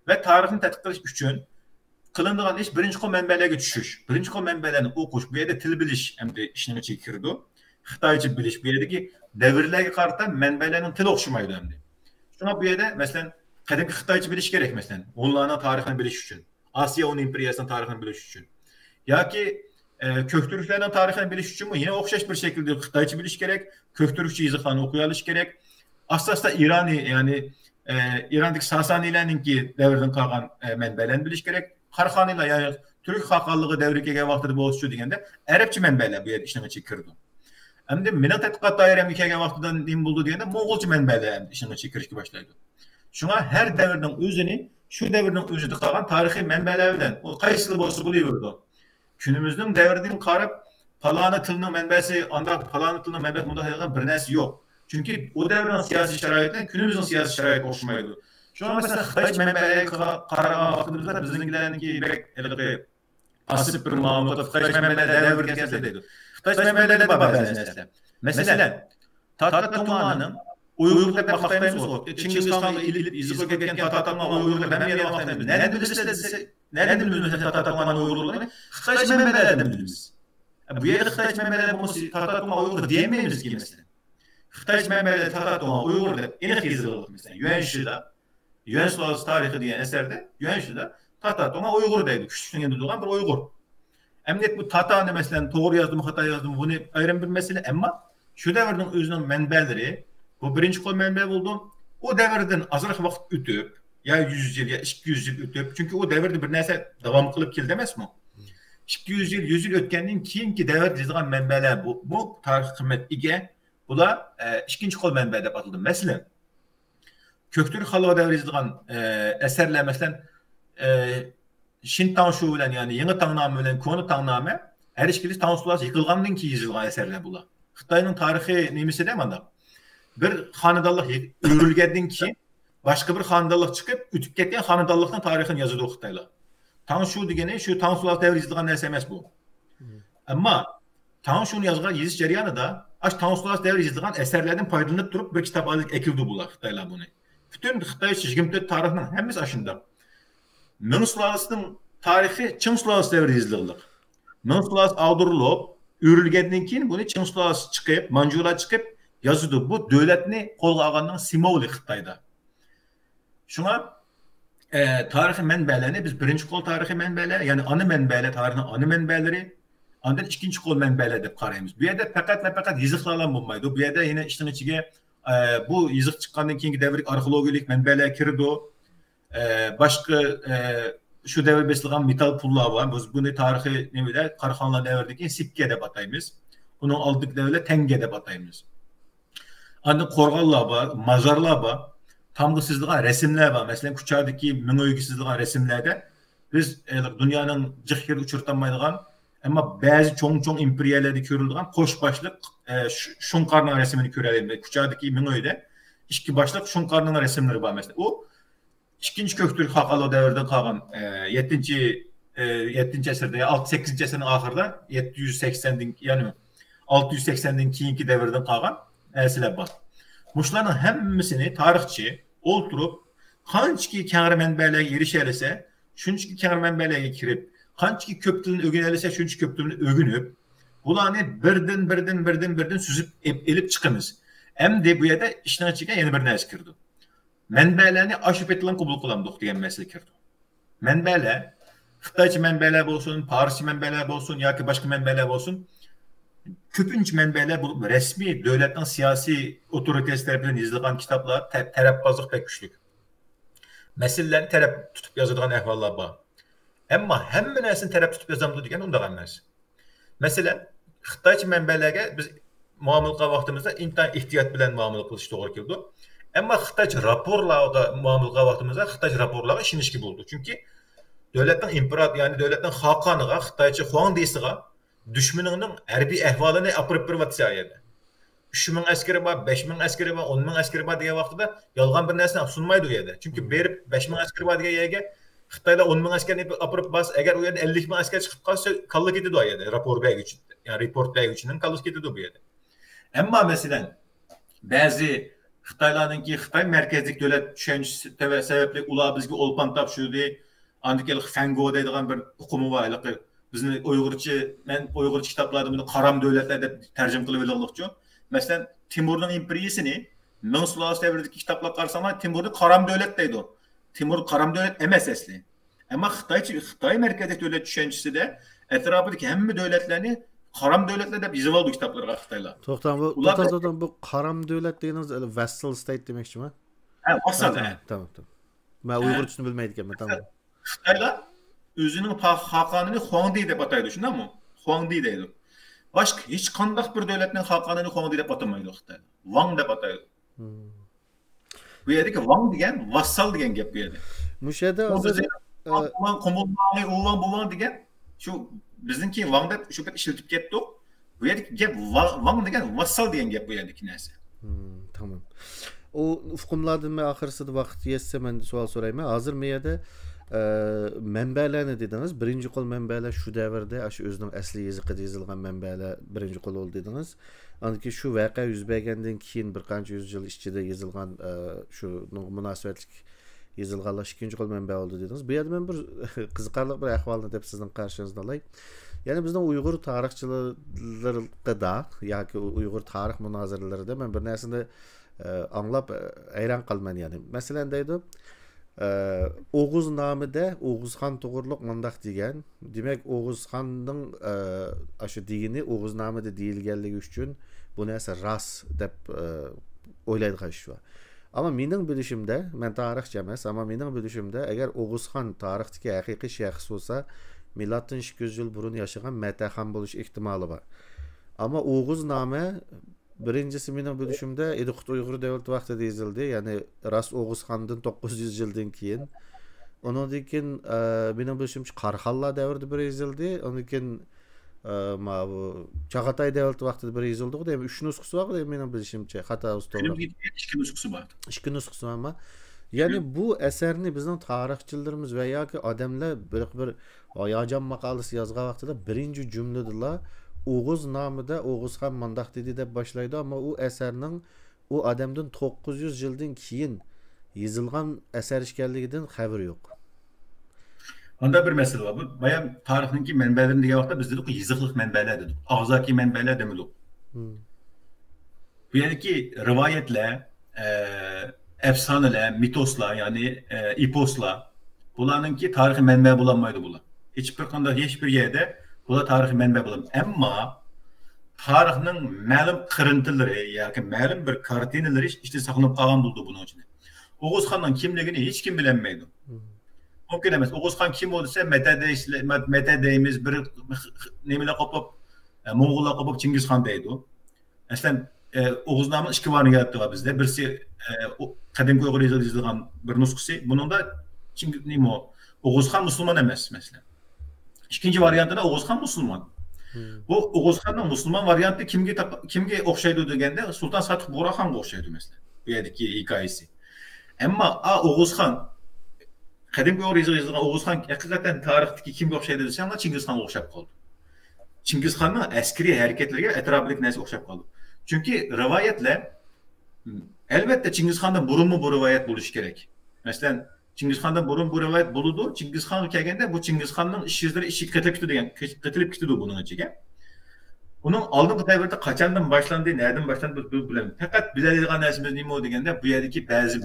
Ve tarixini tədqiq qilish üçün qılındığın iş birinci kol mənbələrə düşüş. Birinci kol mənbələrini okuş, bu yerdə til biliş əmri işini çəkirdi. Xitayca biliş, bu yerdəki devirlərə qarşı mənbələrin til oxşumaydı əmri. Şuna bu yerdə məsələn qədimki Xitayca biliş gerek məsələn. Onların tarixini biliş üçün, Asiya onun imperiyasının tarixini biliş üçün. Ya ki Köktürklərin tarixini biliş üçün yine oxşaş bir şekilde Xitayca biliş gerek, Köktürkçe yazıqlarını oxuyalış gerek. Asasda İrani yani İrandakı Sasanilərinki dəvrdən qalğan mənbələrini biliş gerek. Qarxanıyla yani Türk xalqallığı dəvri kelgan vaqtida bo'lsa deganda Arabcha mənbələr bu yerdə işləmə çəkirdi. Hem de mina tədqiqat dairəmə kelgan vaqtidan nim buldu deganda Moğolca mənbələr işləmə çəkirishga başlaydı. Şuna her devirden özünü, şu devirden özüdü qalğan tarixi mənbələrdən o qaysılı bolsa bulayverdi. Günümüzün devirdən qarab falanı tilinin mənbəsi, anda falanı tilinin mənbəsi bunda deyilən bir nəsə yox. Çünki o devrin siyasi şəraitlə günümüzün siyasi şərait oxşumaydı. Şu an mesela Xitay mənbələri qarağa vaxtımızda bizimkilərinki belə pasif bir məlumat Xitay mənbələri dəvrdə gəzəldi. Xitay mənbələri var bəzən. Məsələn, Tatar-Tomanın Uygurlar hep maqtayımız o. Çingiz Xan'la ilip izip ögeten Tatar-Toman Uygurlar ben yere maqtayımız. Nereden biliriz Tatar-Toman Uygurlarını? Xitay mənbələrdən biliriz. Bu yerdə Xitay mənbələri olması Tatar-Toman Uygur diyemeyiz ki mesela. Xitay mənbələri Tatar-Toman Uygurlar eniq yazılır mesela. Yuanşida, Yuan Sulası tarixi diyen eserde Yuanşida Tatar-Toman Uygur deydi. Küçüklüğün yanında duran bir Uygur. Emniyet bu Tatar'ını mesela doğru yazdım, hata yazdım bunu ayrım bir mesele ama şu devirden özünün mənbələri Bu birinci kol mənbə oldu. O dəvirdən azırıq vaxt ötüb, ya 100 yıl, ya 200 yıl ötüb. Çünki o dəvirdə bir nəsə davam qılıb keldi emasmı? 200 yıl, 100 yıl ötkəndən keyinki dəvir yazılған mənbələr bu tarix qiymətiga bular ikinci kol mənbə deb atıldı. Məsələn, Köktürk xalq dəvri yazılған əsərlər, məsələn, Şin Tangshu bilan, yəni Yeni Tangnamə bilan Konu Tangnamə hər ikisi Tangsular yıkılğandan keyin yazılған əsərlər bular. Xitayının tarixi nemisi də məndə. Bir xanadallıq örülgəndən keyin başqa bir xanadallıq çıxıb ötüb ketgan xanadallıqdan tarixini yazıdı o Xitaylar. Tangshu degəni şu Tangsular dəvri yazılған nəsə emas bu. Amma Tangshu'nun yazılan yazış jarayonida Tangsular dəvri yazılған əsərlərdən faydalanıb durub bir kitab ekildi bular Xitaylar bunu. Bütün Xitay 24 tarixinin həmmisi aşında. Ming sulalısının tarixi Çin sulalası dəvri yazılırlar. Ming sulalası aldırılıb, örülgəndən keyin bunu Çin sulalası çıxıb, Manchular çıxıb yazıdı. Bu dövlətini qolğa alğandan simvolu Xitayda. Şuna tarixi mənbələrini biz birinci qol tarixi mənbələr, yəni ana mənbələr tarixinin ana mənbələri, ondan ikinci qol mənbələr deb qarayımız. Bu yerdə fəqət və fəqət yazıqlarla olmaydı. Bu yerdə yenə işin içinə bu yazıq çıxandan keyinki dəvrlik arxeologiyalik mənbələr kirdi. Başqa şu dəvr besləyən metal pullar var. Biz bunu tarixi nəmdə Qarxanlar dəvrdəki sikke deb atayımız. Bunu aldıq dəvrlə təngə deb atayımız. Ondan qorğanlar var, mazarlar var. Tamğısızlığa resimler var. Mesela Kuchadaki Mingöygüsüzlüğün resimlerde biz dünyanın cıhkir uçurtamaydıgan ama bazı çoğun imperiyalarda körüldüğün koş başlık Şunkar'ın resmini körelim. Kuchadaki Mingöy'de iki başlık Şunkar'ın resimleri var mesela. O ikinci Köktürk Haqalo devirden kalan 7. əsrdə, 6-8. əsrin axırda 780'den yani 680'den keyinki devirden kalan əsrlər var. Muşların həmmisini tarixçi oturup hançki kənar mənbələrə erişərsə, şunçki kənar mənbələrə kirib, hançki köptülünü ögünəlisə, şunçki köptülünü ögünüb, bunları birdən süzüb elib çıxımız. Hem de bu yerdə işinə çıxan yeni bir nəsə kirdi. Mənbələrini aşıb etilən qubul qılamdıq deyən məsələ kirdi. Mənbələr, Xitayçı mənbələr olsun, Parisçi mənbələr olsun, ya ki başqa mənbələr olsun, köpünç mənbələr bu resmi dövlətdən siyasi otoritesi tərəfindən yazılan kitablar tərəfbazlıq pek güclük. Məsələləri tərəf tutub yazılan əhvallar var. Amma həmin nəsin tərəf tutub yazamdı deyən onda gəlməz. Məsələn, Xitayçı mənbələrə biz müamilə vaxtımızda intihar ehtiyat bilən müamilə qılış doğru kildi. Amma Xitayçı raporlarla müamilə vaxtımızda Xitayçı raporları işinişki buldu. Çünki dövlətdən imperator, yəni dövlətdən xaqanığa, Xitayçı Huangdisiga düşmanının hərbi əhvalını apırıb bir vatsiyayədə. 3000 əskeri var, 5000 əskeri var, 10.000 əskeri var deyə vaxtıda yalğan bir nəsini sunmaydı o yerdə. Çünki berib 5000 əskeri var deyə yerə Xitayla 10.000 əskərini apırıb bas, əgər o yerdə 50.000 əskər çıxıb qalsa, kallı getidi o yerdə, rapor bəy üçün. Yəni report bəy üçünün kallı getidi o yerdə. Amma məsələn, bəzi Xitayların ki, Xitay mərkəzlik dövlət düşəncisi səbəbli ular bizə olpan tapşırdı, andikəlik Fəngo deyilən bir hukumu var. Bizim ben Uygurca kitaplarda bunu karam devletlerde tercüme kılıverlikçi. Mesela Timur'un imperiyesini Ming Sulalası devrindeki kitaplar karşısında Timur'da karam devletteydi o. Timur karam devlet emas esli. Ama Xitay merkezi devlet düşüncesi de etrafındaki hem devletlerini karam devletlerde bizim oldu kitapları Xitaylar. Toxtam bu karam devlet dediğiniz vassal state demekçi mi? Evet, vassal. Tamam. Ben Uygurcasını bilmeydikken tamam. Xitaylar özünün xaqanını Huangdi deb ataydı, şundan mı? Huangdi deydi. Başqa heç qandaq bir dövlətin xaqanını Huangdi deb atamaydı Xitay. Wang deb ataydı. Bu yerdə ki Wang degan vassal degan gap bu yerdə. Müşədə hazır Komulmanı ulan bulan degan şu bizniki Wang deb şu işletib getdik. Bu yerdə ki gap Wang degan vassal degan gap bu yerdəki nəsə. Tamam. O ufqumlardan mən axırsıda vaxt yetsə mən sual sorayım. Hazır məyədə mənbələr dediniz. Birinci qol mənbələr şu dəvirdə özünün əsli yazıqda yazılған mənbələr birinci qol oldu dediniz. Andaki şu vəqə yüz bəgəndən keyin bir qancha yüzyıl içində yazılған şu münasibətlik yazılğanlar ikinci qol mənbə oldu dediniz. Bu yerdə mən bir qiziqarlıq bir əhvalını deb sizin qarşınızda alayım. Yəni bizdən Uyğur tarixçilərdə yoki Uyğur tarix münazirələrində mən bir nərsəni anlab heyran qalman yəni. Məsələn deydi Oğuz namıda Oğuzxan Toğurluq mandaq degan. Demək Oğuzxanның aşı dini Oğuz namıda deyilganligi üçün bu nəsə ras deb o'ylaydigan ish bor. Ama mening bilishimda, men tarixchi emas, ama mening bilishimda agar Oğuzxon tarixdagi haqiqiy shaxs bo'lsa, millatdan 200 yil burun yaşagan Mataxon bo'lish ehtimoli bor. Ama Oğuz nomi birincisi mening bilishimda Ediqut Uyg'ur davlati vaqtida yozildi, ya'ni Rast Oğuzxondan 900 yildan keyin. Ondan keyin mening bilishimcha Qarxonlar davrida bir yozildi, ondan keyin bu Çağatay davlati vaqtida bir yozildi, deymi 3 nusxasi bor, deymi mening bilishimcha, xato ustolar. 2 nusxasi bor. 2 nusxasi bor ama yani bu eserni bizning tarixchilarimiz va yoki odamlar bir hayajon maqolasi yozgan vaqtida birinchi jumladala Oğuz nomida Oğuzxon mandaq dedi deb boshlaydi, ama u eserning u odamdan 900 yildan keyin yozilgan eser ekanligidan xabar yo'q. Onda bir mesele var. Bu bayağı tarihinki menbelerin diye vakti biz dedik ki yazıklık menbeler dedik. Ağzaki menbeler demedik. Bu yerdeki rivayetle, efsaneler, mitoslar yani iposlar bunlarınki tarihi menbe bulanmaydı bunlar. Hiçbir konuda hiçbir yerde bunlar tarihi menbe bulanmaydı. Ama tarihinin məlum kırıntıları yani məlum bir kartinaları işte saklanıp kalan buldu bunun için. Oğuzxon'un kimliğini hiç kim bilemeydi. Mümkün emez. Oğuzxon kim olursa Mete deyimiz bir nemile kopup Moğollar kopup Çingizxon deydi. Aslında Oğuz namının iki varını yarattı var bizde. Birisi Kadim Uygur yazılgan bir nuskusu. Bunun da Oğuzxon Müslüman emez mesela. İkinci varyantında Oğuzxon Müslüman. Bu Oğuzxon'un Müslüman varyantı kimge okşaydı degende Sultan Satık Buğraxan'a okşaydı mesela. Bu yerdeki hikayesi. Ama Oğuzxon Kadim Uygur yazılgan Oğuzxon hakikaten tarihteki kimge okşaydı desem Çingizxon'a okşap kaldı. Çingizxon'un askeri hareketlerine etrafındaki neyse okşap kaldı. Çünkü rivayetle elbette Çingizxon'dan burun mu bu rivayet buluş gerek. Mesela Çingizxon'dan burun bu rivayet buludu. Çingizxon kelgende bu Çingizxon'un işçileri işi ketilip gitti bunun içine. Bunun aldığımız devirde kaçandan başlandığı, nereden başlandığı bilemiyorum. Fakat bildiğin nesimiz neymi o degende bu yerdeki bazı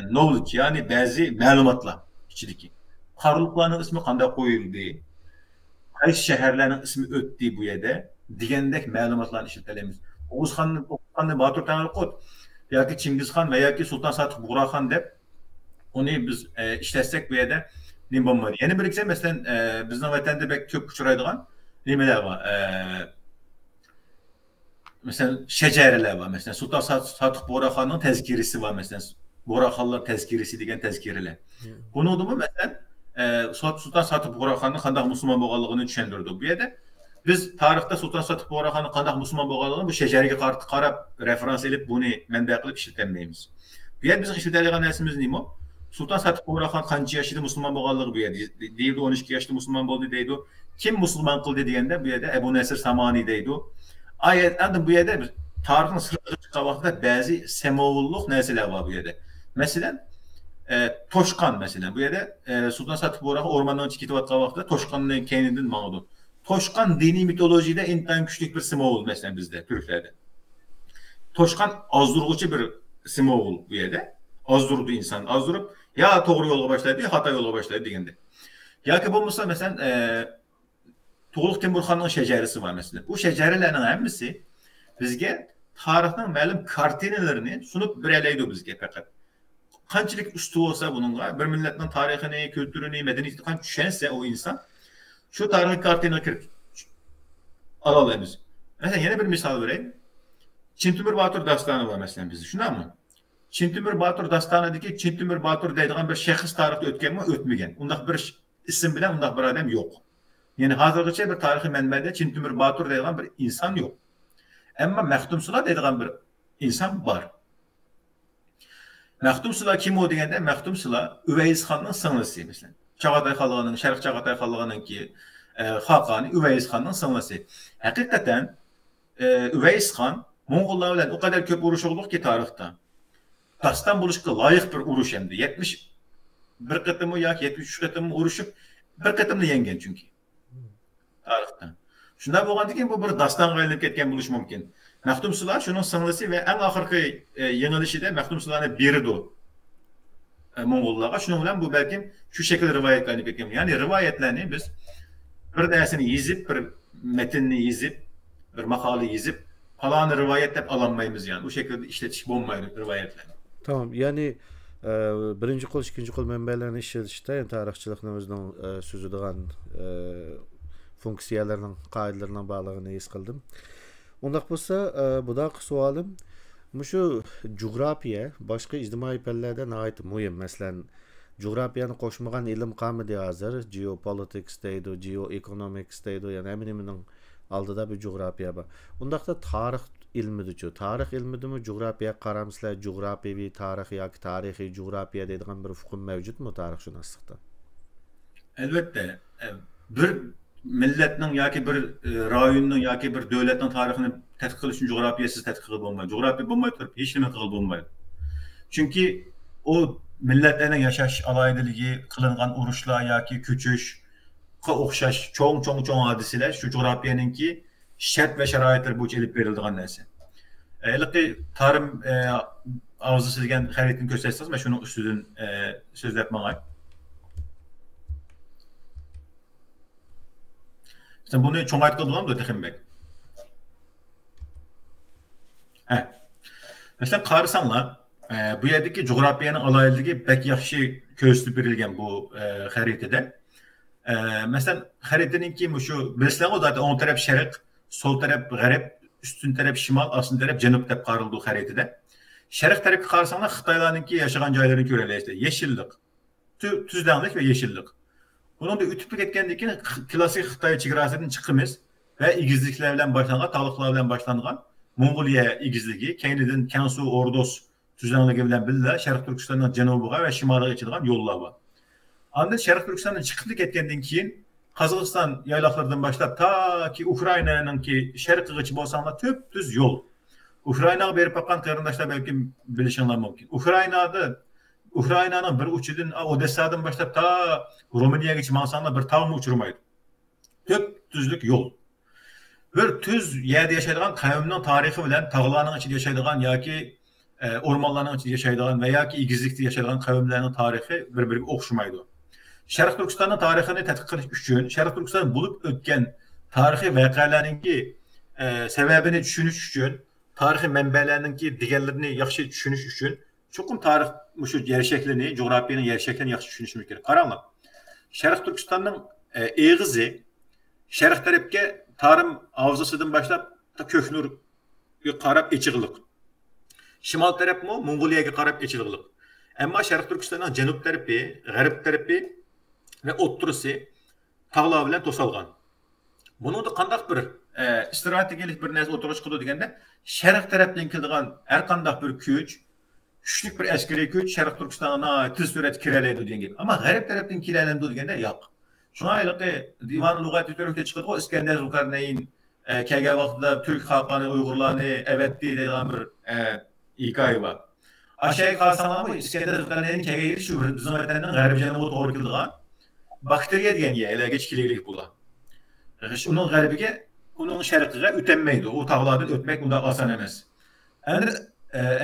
knowledge yani bazı malumatlar içindeki. Karlılıkların ismi kanda koyuldu. Qaysi şehirlerin ismi öttü bu yerde. Digendek malumatlarını işletelim. Oğuzxon'un Batur Tanrıkot yoki Çingizxon va yoki Sultan Satık Buğraxan deb onu biz işletsek bu yerde ne bo'lmaydi. Yana bir ikisi mesela bizning vatanda bek ko'p uchraydigan nimalar var. Mesela şeceriler var. Mesela Sultan Satık Buğraxan'ın tezkirisi var mesela. Buğraxanlar tezkirisi degan tezkiriler. Bunu da mesela Sultan Satık Buğraxan'ın qanday Müslüman bo'lganligini tushundirdi bu yerda. Biz tarixte Sultan Satık Buğraxan'ın qanday Müslüman bo'lganligini bu şejeriga qarab referans edip bunu manba qilib ishlatmaymiz. Bu yer bizim işletilen nersimiz nima? Sultan Satık Buğraxan qancha yoshida Müslüman bo'lganligi bu yerda. Deydi 12 yoshda Müslüman bo'ldi deydi. Kim Müslüman qildi deganda bu yerda Ebu Nesir Samani deydi. Ayetlarda bu yerda tarixin sırrı chiqqan vaqtda ba'zi semovulluq narsalar var bu yerda. Mesela Toshqon mesela bu yerda Sultan Satık Buğraxan ormandan chiqib ketayotgan vaqtda Toshqonning keynidan mağdu. Toshqon dini mitolojide intan küçük bir simvol mesela bizde Türklerde. Toshqon azdurguchi bir simvol bu yerda. Azdurdu insan, azdurup ya doğru yola başladı ya hata yola başladı degende. Yoki bo'lmasa mesela To'g'liq Temurxonning shajarisi var mesela. Bu shajarlarning hammasi bizga tarixning ma'lum kartinalarini sunup beraydi bizga faqat. Qanchalik usti bo'lsa buningga bir millatning tarixini, kültürünü, medeniyetini qancha tushunsa o insan şu tarihi kartına kirip alalım. Mesela yeni bir misal vereyim. Çintimir Batur dastanı var mesela bizde. Şuna mı? Çintimir Batur dastanıdaki Çintimir Batur deydiğen bir şahıs tarihte ötken mi? Ötmegen. Undaq bir isim bilen undaq bir adam yok. Yani hazırlıkça bir tarihi menbede Çintimir Batur deydiğen bir insan yok. Ama Mektumsula deydiğen bir insan var. Mektumsula kim o degende? Mektumsula Üveyisxonning singlissi mesela. Çağatay xalqının, Şərq Çağatay xalqının ki Xaqani Üveyisxonning singlissi. Hakikaten Üveyisxon Moğollar bilan o kadar köp uruş oldu ki tarixte. Dastan buluşqa layık bir uruş endi. 71 qatımı yoki 73 qatımı uruşup bir qatımda yengen çünkü. Tarixte. Şunda bo'lgandan keyin bu bir dastonga aylanib ketgan bo'lishi mumkin. Mektumsula şunun singlisi ve en ahirgi yengilishida Mektumsulani berdi. Moğollarga şunun bilan bu belki şu şekilde rivayetlanıp ketgan. Yani rivayetlerini biz bir dersini yazıp, bir metinni yazıp, bir makale yazıp falan rivayet deb alanmaymiz yani. Bu şekilde işletiş olmaydı rivayetlerini. Tamam. Yani birinci kol, ikinci kol menbelerini işletişte yani tarihçilikning özünün süzüdüğün funksiyalarının, qaidalarına bağlılığını his qildim. Undaq bolsa, bu da sualım. Şu coğrafya başka ictimai pellerden ait mühim. Mesela coğrafyanı qoşmagan ilim qamidi hazır. Geopolitics deydi, geoeconomics deydi. Yani eminiminin aldıda bir coğrafya var. Undaqda tarix ilmidir. Tarix ilmidir mi? Coğrafya qaramsizlar, coğrafiyaviy tarix yoki tarixiy coğrafya deydigan bir hukm mavjudmi tarixshunoslikda? Elbette. Bir milletning yoki bir rayonning yoki bir davlatning tarixini tadqiq qilish uchun coğrafiyasiz tadqiq qilib bo'lmaydi. Coğrafiya bo'lmay turib hech nima qilib bo'lmaydi. Chunki o milletlarning yashash alaydiligi, qilingan urushlar yoki ko'chishga o'xshash cho'ng hodisalar shu coğrafiyaningki shart va sharoitlar bo'yicha ilib beriladigan narsa. Ilqi tarim og'zisi degan xaritani ko'rsatsangiz, men shuning ustidan so'zlab mangay. Sen bunu çok ayet kıldılar mı Tekin Bey? Mesela qarsanlar, bu yerdeki coğrafyanın alaylığı pek yaxşı köstü birilgen bu xaritada. Mesela xaritanınki şu bilsizlar o zaten on taraf şərq, sol taraf g'arb, üstün taraf şimal, asıl taraf janub deb qarıldı xaritada. Şərq tarafı qarsanlar Xitoylarninki yaşagan joylarini ko'ralaysiz. Yeşillik, tuzlanlik ve yeşillik. Bunun da ütüplük etkenliği klasik Xitay çigrasının çıkımız ve igizliklerden başlanan, talıklardan başlanan Mongoliya igizligi, kendiden Kansu, Ordos tüzlanlığı bilen billah, Şərq Türkistan'ın cenubuğa ve şimalığa geçilen yollar var. Ancak Şərq Türkistan'ın çıkıklık etkenliğin keyin Kazakistan yaylaklarından başlayıp ta ki Ukrayna'nın ki şərq geçip olsanlar tüp düz yol. Ukrayna'ya berip bakan karındaşlar belki bilişenler mümkün. Ukrayna'nın bir uçudun Odessa'dan başlayıp ta Romanya'ya geçip alsanlar bir tağ mı uçurmaydı. Tüp düzlük yol. Bir tüz yerde yaşayan kaviminin tarihi bilen tağlarının içinde yaşayan ya ki ormanların içinde yaşayan veya ki igizlikte yaşayan kavimlerin tarihi birbirine okşumaydı. Şərq Türkistan'ın tarihini tədqiq qilish üçün, Şərq Türkistan'ın bulup ötken tarihi vəqələrin ki sebebini düşünüş üçün, tarihi mənbələrinin ki digərlərini yaxşı düşünüş üçün çoxum tarix şu yer şəklini, coğrafiyanın yer şəklini yaxşı düşünüşümüz gerek. Qaranlar. Şərq Türkistan'ın eğizi şərq tərəfə tarım avzasından başlap köknür qarab eçiqlik. Şimal tərəf mi? Mongoliyaya qarab eçiqlik. Amma Şərq Türkistan'ın cənub tərəfi, qərb tərəfi və otturusu tağlar bilan to'salgan. Bunun da qandaq bir strategik bir narsa o'tirish qildi deganda, Şərq tərəfdən keladigan har qandaq bir kuchlik bir askeriy kuch Şərq Türkistan'a tez surat kiralaydi degan gap. Amma g'arb tarafdan kiralaydi deganda yo'q. Shuna ayliqi divan lug'ati turkda chiqadi, İskender Zulkarnayn kelgan vaqtida Türk xalqini, Uyg'urlarni avatdi degan bir hikoya bor. Aşağıya kalsanlar İskender Zulkarnayn'in kelgan shu bizim vatanning g'arb janubiga to'g'ri keladigan bakteriya degan yerga kichiklik bo'la. Uning g'arbiga, uning sharqiga o'tolmaydi. U tog'lardan o'tmak unda oson emas. Endi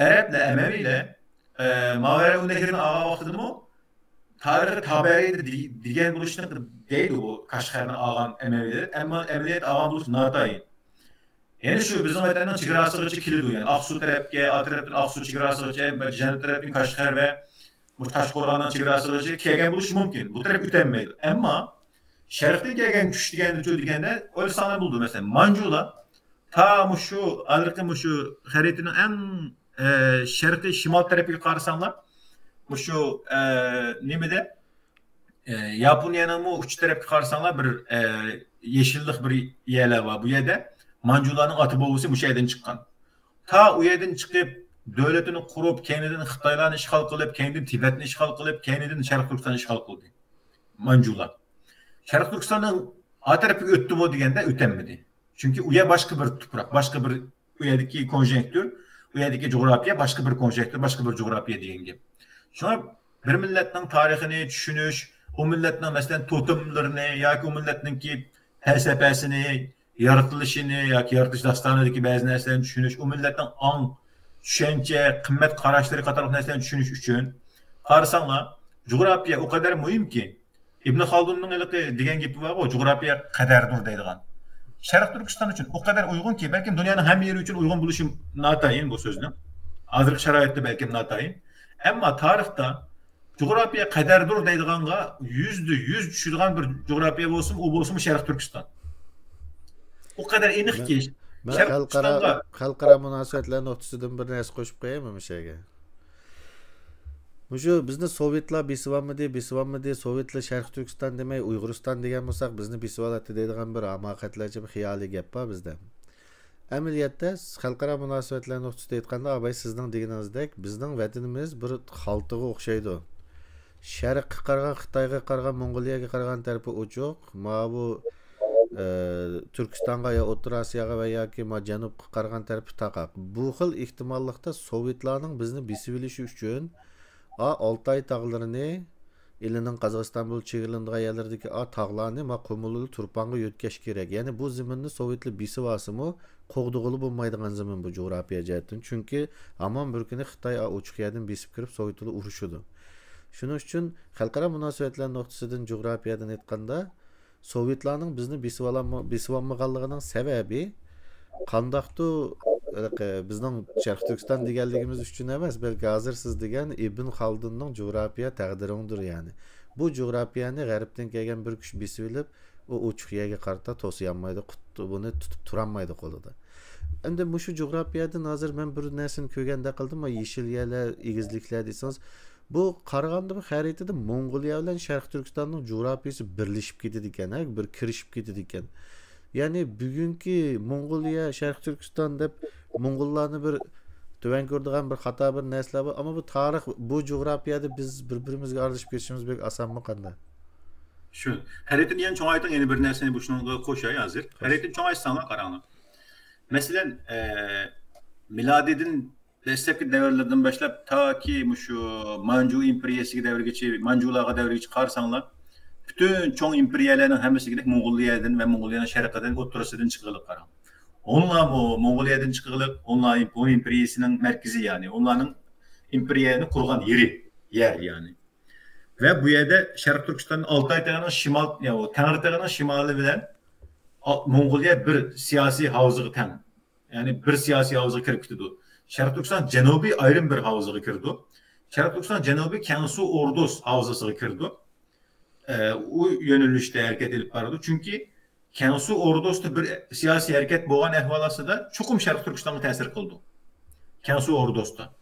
Arablar Emeviyle Mavera Nehri'nin ağa vaqtidimi tarihi tabiiy degan bo'lishni deydi bu Qashqarning ağan Emeviler. Ama Emeviler ağan bo'lish notayin. Yani şu bizim vatanın çigrasıgacha keladi yani Aqsu tarafga, atrofdan Aqsu chegarasigacha, janub tarafdan Qashqar va Toshqo'rg'onning chegarasigacha kelgan bo'lishi mumkin. Bu taraf o'tolmaydi. Ammo sharqdan kelgan kuch deganda o'lsana bo'ldi. Masalan, Manjular ta şu alriqim şu xaritaning eng sharqiy shimol tarafiga qarasanlar, şu nimada Yaponiyaning uch tarafiga qarasanlar bir yeşillik bir yerlar var bu yerda. Manjularning ati bobusi bu yerdan chiqqan. Ta u yerdan chiqib, davlatini qurib, keynidan Xitoylarni ishg'ol qilib, keynidan Tibetni ishg'ol qilib, keynidan Sharq Turkistonni ishg'ol qildi. Manjular. Sharq Turkistonning atrafiga o'tdimi deganda o'tolmadi. Chunki u yer boshqa bir tuproq, boshqa bir u yerdagi konjunktür, u yerdagi coğrafya boshqa bir konjunktür, boshqa bir coğrafya degan gap. Shuna bir millatning tarixini tushunish, o millatning masalan totemlarini yoki o millatningki falsafasini yaratılışını yoki yaratılış dastanidagi ba'zi narsalarni tushunish, u millatning ong, tushuncha, qimmat qarashlari qatorli narsalarni tushunish uchun qarasanlar, coğrafya o kadar muhimki, İbn Haldunning degan gapi bor, coğrafya qadardir deydigan. Şərq Türkistan üçün o kadar uygun ki, belki dünyanın hem yeri için uygun buluşum natayın bu sözünü. Hazırki şaraitte belki natayın. Ama tarihte coğrafya kaderdir deydiğanga %100 düşürgen bir coğrafya olsun, o olsun Şərq Türkistan. O kadar enik ki. Ben xalqaro münasibetler noktasından bir narsa qo'shib qo'yaymi bu şeyga? Şu bizni Sovyetlar besivanmidi, Sovyetlar Şərq Türkistan demey, Uyg'uriston degan bo'lsak, bizni besivalati deydigan bir hamoqatlarcha bir xiyoliy gap bor bizda. Amaliyotda xalqaro munosabatlar nuqtasida aytganda, abay sizning deganingizdek, bizning vatanimiz bir xaltaga o'xshaydi. Sharqqa qaragan, Xitoyga qaragan, Mongoliyaga qaragan tarafi ochiq, mana bu Türkistonga ya O'rta Osiyoga va yoki janubga qaragan tarafi taqaq. Bu xil ehtimollikda Sovetlarning bizni besib olishi uchun Altay tağlarını ilinin Qazaqstan bul çegilindiği yerlerdeki tağlarını Qumululu Turpanga yötkeş gerek. Yani bu ziminni Sovetli bisi vasımı qoğduğulu bulmaydıgan zimin bu coğrafiya cihetten. Çünkü aman bir günü Xitay uçuk yerden besip kirip Sovetli uruşudu. Şunun için xalqaro münasibetler noktasından coğrafiyadan etqanda Sovetlarning bizni besivanmağanlığının sebebi qandaqdı bizning Şərq Türkistan deganligimiz uchun emas, balki hozir siz degan Ibn Xaldunning coğrafiya taqdiridir yani. Bu coğrafiyani g'arbdan kelgan bir kuch besib olib, o uchuq yerga qarata to'siyolmaydi, buni tutib turolmaydi qo'lida. Endi shu coğrafiyadan hozir men bir narsani ko'rganda qildim, yeshil yerlar, egizliklar desangiz, bu qaraganda bu xaritada Mongoliya bilan Şərq Türkistanning coğrafiyasi birlashib ketadi ekan, bir kirishib ketadi ekan. Yani bugünkü Mongoliya, Şərq Türkistan deb Mongollarni bir töven ko'rdigan bir xato bir narsalar bor, ama bu tarix, bu coğrafiyada biz bir-birimizga aralashib ketishimiz bek osonmi qanday? Shu. Xaritin yan cho'ng aytgan yana bir narsani bu shunga qo'shay hozir. Xaritin cho'ng aytsanlar qaranglar. Masalan, miladidin dastlabki davrlardan boshlab toki shu Manju imperiyasiga davrgacha, Manjularga davrgacha qarasanlar, bütün çoğun imperiyalarının hemisi gidip Mongoliyadan ve Mongoliyanın şarkıdan, Oturası'dan çıkılıp karan. Onlar bu Mongoliyadan çıkılıp, onlar bu imperiyasının merkezi yani. Onların imperiyanı kurgan yer yani. Ve bu yerde Şərq Türkistan'ın Altay Dağı'nın şimal, yani o Tengri Dağı'nın şimali bilen Mongoliya bir siyasi havzığı ten. Yani bir siyasi havzığı kirip gitti. Şərq Türkistan cenubi ayrım bir havzığı kirdi. Şərq Türkistan cenubi Kansu Ordos havzası kirdi. O yönelişte hareket edip vardı. Çünkü Kansu Ordos'ta bir siyasi hareket boğan ehvalası da çokum Şərq Türkistan'a tesir kıldı. Kansu Ordos'ta.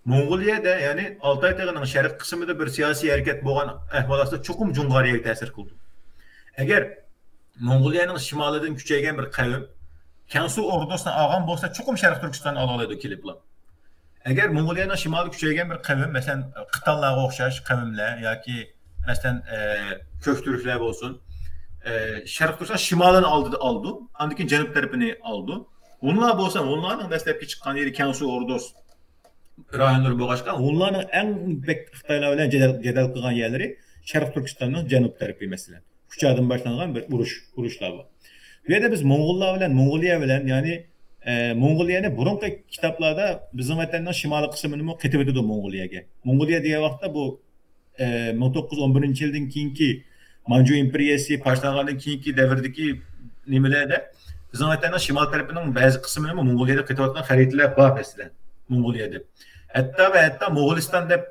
Mongoliyada yani Altay Dağı'nın şərq kısmında bir siyasi hareket boğan ehvalası da çokum Cungariyaga tesir kıldı. Eğer Mongoliyanın şimalidan küçeygen bir kavim Kansu Ordos'tan ağam bolsa çokum Şərq Türkistan'ı alalaydı kilipla. Eğer Mongoliyanın şimali küçeygen bir kavim, mesela Qıtallarga okşaş kavimler ya ki mesela Köktürkler olsun, Şərq Türkistan şimalını aldı, andikin cenub tarafını aldı. Onlar olsa, onların dastlabki çıkan yeri Kansu Ordos rayonları boğaşkan, onların en Xitaylar bilen cedel kılgan yerleri Şərq Türkistan'ın cenub tarafı mesela. Küçadan başlanan bir uruşlar var. Ve de biz Mongollar bilen, Mongoliya bilen yani Mongoliyani burunqi kitaplarda bizim vatandan şimali kısmını ketib etdi Mongoliyaga. Mongoliya diye vaqtda bu 1911 yıldan keyinki Manju imperiyasi başlangandan keyinki davrdagi nimalarda bizim vatandan şimal tarafının bazı kısmını Mongoliyada ketib atgan xaritalar bor mesela Mongoliyada. Hatta Moğolistan deb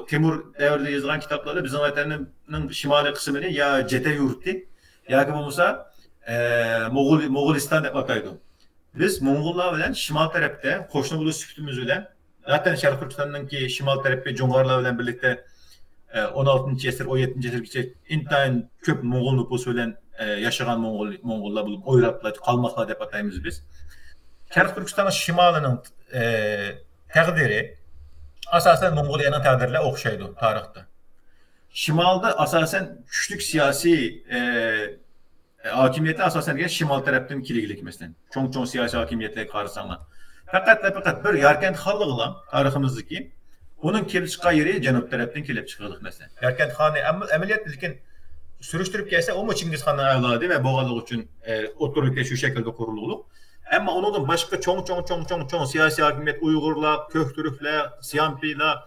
Temur davrida yozgan kitaplarda bizim vatanning şimali kısmını ya Cete yurti yoki bo'lmasa Moğolistan deb ataydi. Biz Mongollar bilen şimal tarafta qo'shni bo'lish sübtimiz bilen zaten Şərq Türkistan'daki şimal tarafı Cungarlar bilen birlikte 16. asır, 17. asırgacha intayin ko'p Moğol nüfusu bilen yaşagan Mongollar bo'lib o'yrablar, qalmoqlar deb ataymiz biz. Şərq Türkistan'ın şimalının taqdiri asasen Mongoliyanın taqdiriyle o'xshaydi tarixda. Şimalda asasen güçlük siyasi hakimiyeti asasen gelen şimal taraftan kiligilik mesela. Çoğun siyasi hakimiyetleri karşısında. Fakat bir Yarkent Xanlığı tariximizdeki onun kelip çıkan yeri cenub taraftan kelip çıkırdık mesela. Yarkent Xan'ı ameliyat dedikken sürüştürüp gelse o mu Çingiz Xan'ın evladı ve boğalık için otorite şu şekilde kurululu. Ama onun başka çoğun siyasi hakimiyet Uygurlar, Köktürkler, Siyampiler,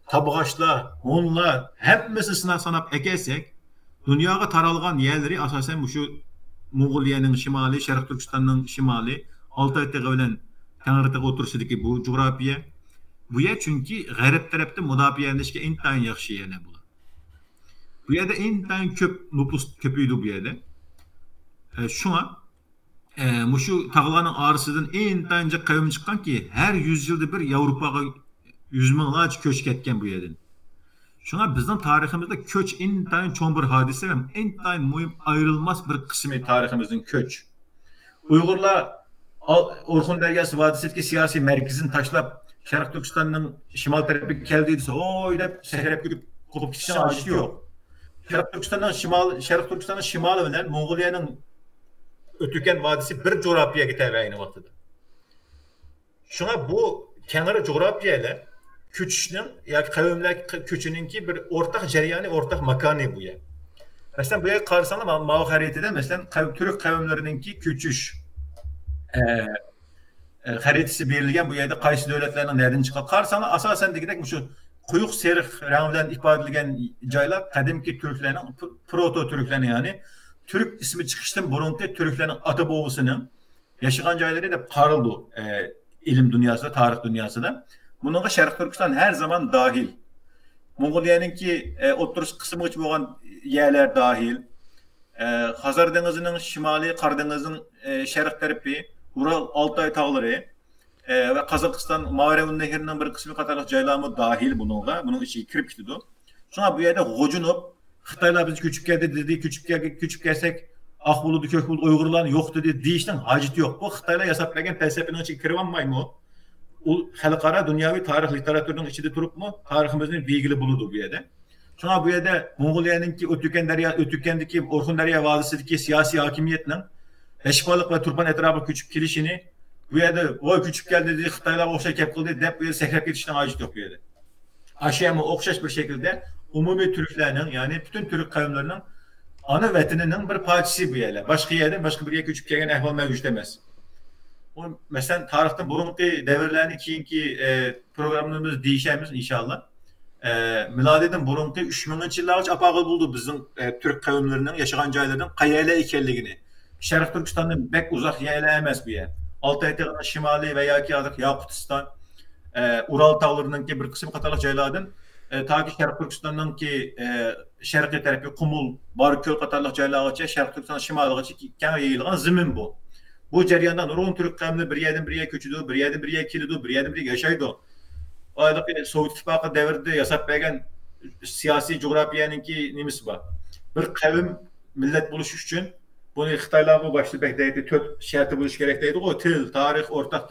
Tabğaçlar, Hunlar hepimizi sınav sanıp ekersek dünyaya taralgan yerleri asasen şu Mongoliyanın şimali, Şarkı Türkistan'ın şimali, Altay Tepe bilen Tengri Tepe oturuşudaki bu coğrafya. Bu yer çünkü garip tarafta müdafialanışga intayin yaxşı yerler bu. Bu yerde intayin köp nüfus köpüydü bu yerde. Şuna şu tağlarının ağrısından intayince kavim çıkan ki her 100 yılda bir Avrupa'ya 100 minglarca köç ketken bu yerden. Şuna bizden tarihimizde köç intayin çoğun bir hadise ve intayin mühim ayrılmaz bir kısmı tarihimizin köç. Uygurlar Orhun Deryası Vadisi'deki siyasi merkezini taşlap Şarkı Türkistan'ın şimal tarafı geldiyse o öyle seherep gidip kopup gitsen acısı yok. Şarkı Türkistan'ın şimalı bilen Mongoliyanın Ötüken Vadisi bir coğrafyaya gider aynı vaxtıda. Şuna bu kenar coğrafyayla köçünün ya kavimler köçünün ki bir ortak ceryanı, ortak makanı bu ya. Mesela bu ya karşısında mavi haritede mesela Türk kavimlerinin ki köçüş haritası belirlenen bu yerde qaysı devletlerinin nereden çıkan karşısında asasen de gidek şu kuyuk serif rengden ifade edilen caylar kadimki Türklerin proto Türklerin yani Türk ismi çıkıştan burunki Türklerin ata babasının yaşayan cayları da parıldı ilim dünyasında, tarih dünyasında. Bununla Şarkı Türkistan her zaman dahil. Mongoliyanın ki oturuş kısmı için olan yerler dahil. Hazar Denizi'nin şimali, Karadeniz'in şarkı tarafı, Ural Altay Tağları ve Kazakistan Mavrevun Nehri'nin bir kısmı katarlık caylamı dahil bununla. Bunun içi kirip gitti. Sonra bu yerde Gocunup, Xitaylar biz küçük geldi dedi, küçük gelsek Akbuludu, Kökbuludu, Uygurlar yok dedi, deyişten hacit yok. Bu Xitaylar yasaplayan felsefenin içi kirvanmay mı? O halkara dünyavi tarih literatürünün içinde durup mu? Tarihimizin bilgili buludu bu yerde. Sonra bu yerde Mongoliyanın ki Ötüken'deki Orhun Derya Vadisi'deki siyasi hakimiyetle Eşbalık ve Turpan etrafı küçük kilişini bu yerde o küçük geldi dedi, Xitaylar okşa kep kıldı dedi, bu yerde sekrep yetişten hacit yok bu yerde. Aşağıya okşaş bir şekilde umumi Türklerinin yani bütün Türk kavimlerinin ana vatanının bir parçası bu yerler. Başka yerden başka bir yer küçük gelgen ehval mevcut demez. O mesela tarihten burunki devirlerini kiyinki programlarımız değişemiz inşallah. Miladiden burunki 3000 yıllarca apağıl buldu bizim Türk kavimlerinin yaşayan caylarının kayayla ikerliğini. Şarkı Türkistan'ın pek uzak yerleyemez bir yer. Altay Tepe'nin şimali veya ki adık Yakutistan, Ural Tağları'nın ki bir kısmı katarlık caylardan ta ki Şarkı Türkistan'ın ki şarkı tarafı Kumul, Barköl katarlık caylarıca Şarkı Türkistan'ın şimalıca kâme yayılgan zemin bu. Bu ceryandan Urun Türk kavimleri bir yerden bir yere köçüdü, bir yerden bir yere kilidi, bir yerden bir yere yaşaydı. O aylık Sovyet İttifakı devirde yasaklayan siyasi coğrafyanın ki nemisi var. Bir kavim millet buluşuş için bunu Xitaylar bu başlı bekleydi, tört şartı buluş gerekteydi. O tarih, ortak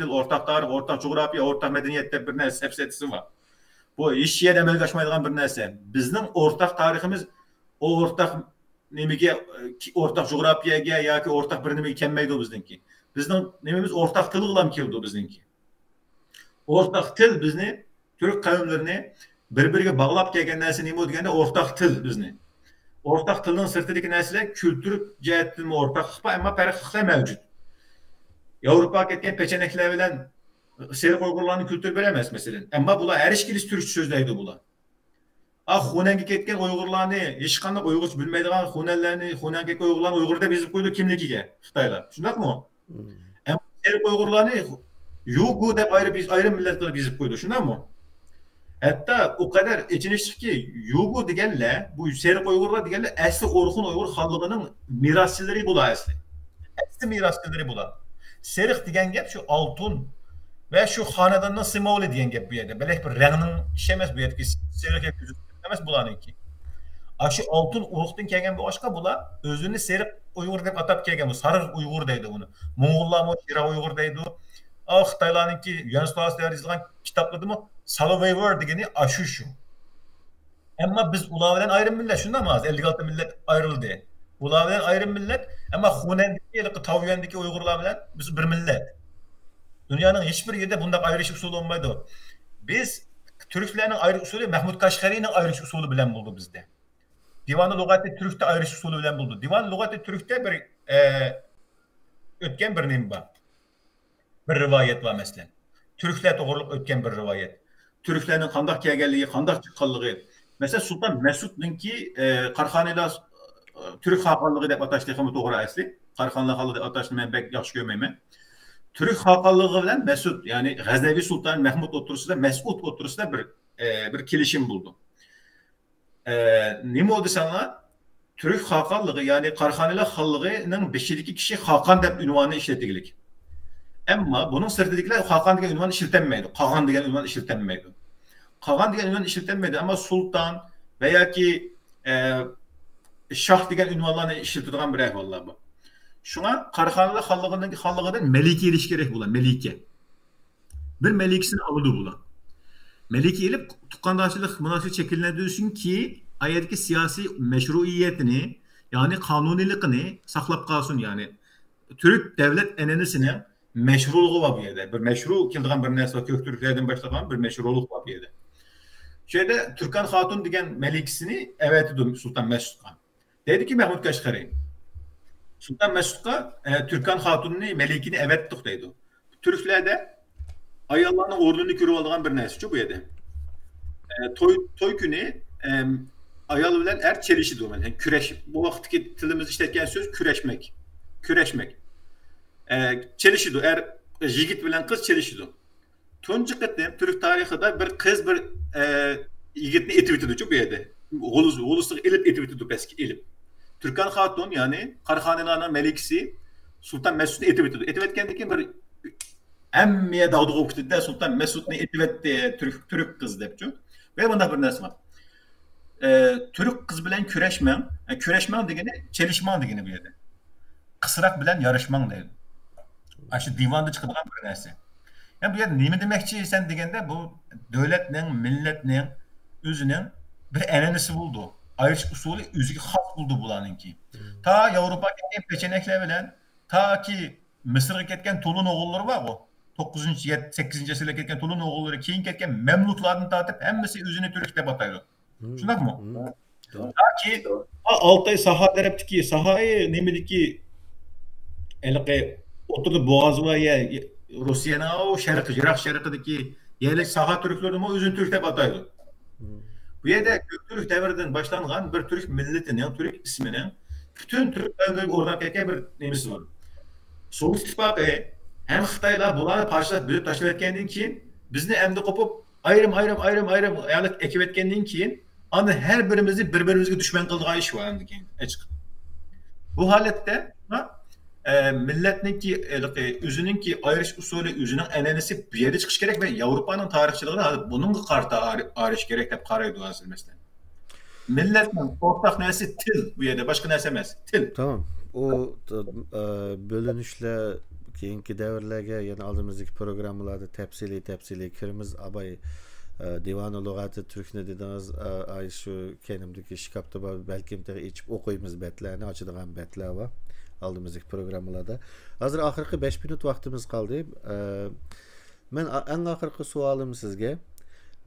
tarih, ortak coğrafya, ortak medeniyette bir nerse hepsi var. Bu iş yerden amelga aşmaydıgan bir nerse. Bizim ortak tarihimiz o ortak nemige ortak coğrafyaga yoki ortak bir nimaga kelmaydi bizniki. Bizning nimamiz ortak til bilan keldi bizniki. Ortak til bizni Türk kavimlerini bir-biriga bog'lab kelgan narsa nima deganda ortak til bizni. Ortak tilning sirtidagi narsalar kültür jihatdan ortak, ammo farqlar mavjud. Yevropaga ketgan peçenekler bilan Serb Uygurlarning kültürü bir emas mesela. Ammo bular erişkilis Türkçe so'zlaydi bular. Xunanga ketgan Uygurlarni hech qanday Uygurcha bilmaydigan Xunanga ketgan Uygurlarni Uygurda bezib qo'ydi kimligiga Xitoylar. Shundaqmi? Ammo Serb Uygurlarni Yugu deb ayrim millatlar bezib qo'ydi. Shundaqmi? Hatta o kadar içinişli ki Yugu deganlar, bu Serb Uygurlar deganlar asli Orhun Uygur xonligining mirasçıları bular asli. Asli mirasçıları bular. Serb degan gap şu altun ve şu xonadonning simvoli degan gap bu yerda. Belki bir rangning ishi emas bu yerda. Serb emas bularniki. Aşı altın urukdan kelgan bu boshqa bular o'zini Serb Uyg'ur deb atab kelgan bu Sarır Uyg'ur deydi uni. Mo'ng'ullar mo Shira Uyg'ur deydi. Xitoylarniki Yunonistonda yozilgan kitoblardimi Salovey War degani aşı shu. Ammo biz ular bilan ayrim millat shundami hozir 56 millat ayrildi. Ular bilan ayrim millat, ammo Xunandagi, Tavyandagi Uyg'urlar bilan biz bir millat. Dunyoning hech bir yerda bunday ayrish usuli bo'lmaydi. Biz Türklerinin ayrı usulü Mahmud Kaşgari'nin ayrı usulü bilen buldu bizde. Divan-ı Lugat-ı Türk'te ayrı usulü bilen buldu. Divan-ı Lugat-ı Türk'te bir ötken bir neyim var. Bir rivayet var mesela. Türkler doğruluk ötken bir rivayet. Türklerin kandak kelgenliği, kandak çıkkanlığı. Mesela Sultan Mesud'un ki Karhanıyla Türk hakanlığı dep ataştığımı doğru asli. Karxanlı xalqı ataşını mən bək yaxşı görməyəm. Türk xalqlığı bilan Mesut, yani G'aznavi Sultan Mahmud oturusida, Mesut oturusida bir kelişim buldu. Nima oldu sana? Türk xalqlığı, yani Karxanlı xalqının 5-ki kişi Hakan deb ünvanı işletildik. Ama bunun sırtındakiler Hakan degan ünvan işletilmeydi. Qagan degan ünvan işletilmeydi. Qagan degan ünvan işletilmeydi ama Sultan veya ki Şah degan ünvanlarını işletildiğin bir ahvallar bu. Şuna Karxanlı xalqının melike iliş gerek bulan, melike. Bir melikesini alıdı bulan. Melike elip tuqqandaşlıq münasibət şekillendirsin ki ayetki siyasi meşruiyetini, yani kanunilikini saklap kalsın, yani Türk devlet enenisinin meşruluğu var bu yerde. Bir meşru kildiğin bir nesli Köktürklerden başlayan bir meşruluk var bu yerde. Şeyde Türkan Hatun degen melikesini evet dedi Sultan Mesut'a. Dedi ki Mahmud Kaşgari. Sultan Mesut'a Türkan Hatun'un melikini evet dedi. Türklerde ayallarının ordunu körüp aldığın bir nesli bu yerde. Toy günü ayalı bilen er çelişi diyor. Yani küreş. Bu vakitteki tilimiz işletken söz küreşmek. Küreşmek. Çelişi diyor. Er jigit bilen kız çelişi diyor. Tuncu kıtım Türk tarihinde bir kız bir yigitini etip ediyor bu yerde. Oğuzluk elip etip ediyor eski elip. Türkan Hatun yani Karxanlıların melikisi Sultan Mesut'u etip ediyor. Etip etkendeki bir emmiye dağdığı okudu. Sultan Mesut'u etip etti Türk kız deyip diyor. Ve bunda bir neresi var. Türk kız bilen küreşmen, küreşmen degeni çelişmen degeni bu yerde. Kısrak bilen yarışman deydi. Aşı divanda çıkılan bir neresi. Yani bu yerde neymi demekçi sen degende bu devletinin, milletinin, özünün bir enenisi buldu. Ayrış usulü üzüki has buldu bulanınki. Ta Avrupa ketken peçenekler bilen, ta ki Mısır'a ketken Tulun oğulları var o. 9. 8. esirle ketken Tulun oğulları keyin ketken Memluklarını tatip hemmesi özünü Türk de bataydı. Şundak mı? Ta ki Altay saha tarafdaki sahayı nemedeki elqe oturdu Boğaz var ya Rusya'nın o şarkı, Irak şarkıdaki yerlik saha Türklerinin o özünü Türk de bataydı. Bu yerde Türk devreden başlanan bir Türk milletinin, yani Türk isminin bütün Türklerin oradan ketken bir nemesi var. Soğuk İttifakı hem Xitaylar bunları parçalar bölüp taşıp etkendiğin ki bizni emdi kopup ayrım ayarlık ekip etkendiğin ki anı her birbirimizge düşman kıldığı iş var. Açık. Bu halette milletinin ki üzünün ki ayrış usulü üzünün enenisi bir yere çıkış gerek ve Avrupa'nın tarihçiliğine bunun karta ayrış gerek hep karaydı asıl mesela. Milletin ortak neresi til bu yerde başka neresi emez. Til. Tamam. O bölünüşle keyinki devirlerge yani aldığımızdaki programlarda tepsili kirimiz abay divan-ı lügatı Türkne dediniz ay şu kendimdeki şikapta belki de içip okuyumuz betlerini açıdığan betler var aldığımızdaki programlarda. Hazır ahırkı 5 minut vaktimiz kaldı. Ben en ahırkı sualım sizge.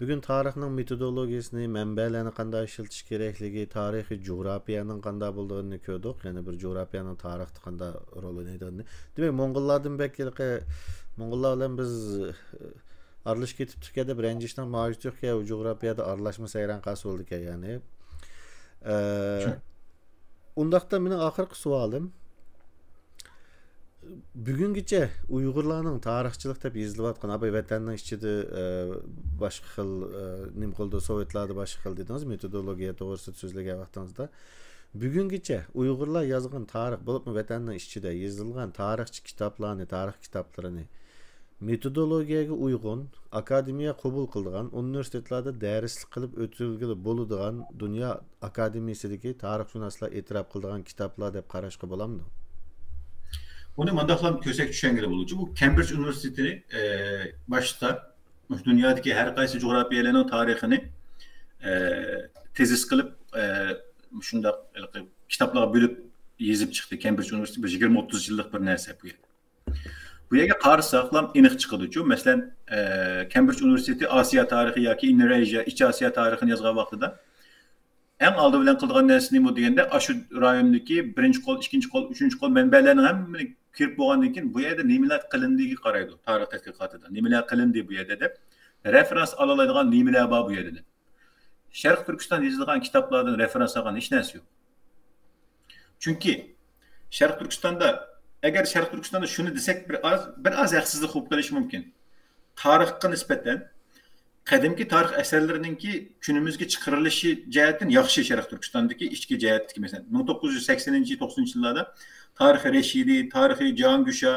Bugün tarixning metodologiyasini, manbalarini qanday ishiltish kerakligi, tarixiy geografiyaning qanday bo'lganini ko'rdik. Ya'ni bir geografiyaning tarixda qanday rolini o'ynaydigini. Demak, Mo'ng'ullardan belki Mo'ng'ullar bilan biz aralashib ketib Turkiyada birinchi ishdan mavjud yo'q o geografiyada aralashma sayran qas bo'ldi ekan, ya'ni. Undaqda mening oxirgi savolim bugungacha Uyg'urlarning tarixchilik deb yozilayotgan abay vatanning ichida boshqa xil nim qildi Sovetlarda boshqa xil dedingiz metodologiya to'g'risida so'zlagan vaqtingizda bugungacha Uyg'urlar yozgan tarix bo'lib vatanning ichida yozilgan tarixchi kitoblarni, tarix kitoblarini metodologiyaga uyg'un akademiya qabul qilgan universitetlarda darslik qilib o'tilgili bo'ladigan dunyo akademiyasidagi tarixshunoslar e'tirof qilgan kitoblar deb qarashga bo'ladimi? Bunu mandaklam kösek düşengeli bulucu. Bu Cambridge Üniversitesi başta dünyadaki her kaysi coğrafyalarının tarihini tezis kılıp şunda kitaplara bölüp yazıp çıktı. Cambridge Üniversitesi 20-30 yıllık bir nerse bu. Bu yerge qarısaqlam iniq çıkıdı. Mesela Cambridge Üniversitesi Asya tarihi ya ki Inner Asia, İç Asya tarihini yazgan vaxtıda en aldı bilen kıldığın nersini bu degende aşı rayondaki birinci kol, ikinci kol, üçüncü kol menbelerinin hemini kirip boğandan keyin bu yerde nemiler kılındığı qaraydı. Tarih tədqiqatıda. Nemiler kılındığı bu yerde de referans alalaydigan nemiler var bu yerde de. Şərq Türkistan yazılgan kitaplardan referans algan hiç nersi yok. Çünkü Şərq Türkistanda, əgər Şərq Türkistanda şunu desək bir az haksızlık olub qalishi mumkin. Tarixqa nisbatan qadimki tarix əsərlərininki günümüzge çıxırılışı cəhətdən yaxşı Şərq Türkistandakı içki cəhətdiki məsələn 1980-ci 90-cı illərdə Tarixi Reşidi, Tarixi Cahangüşa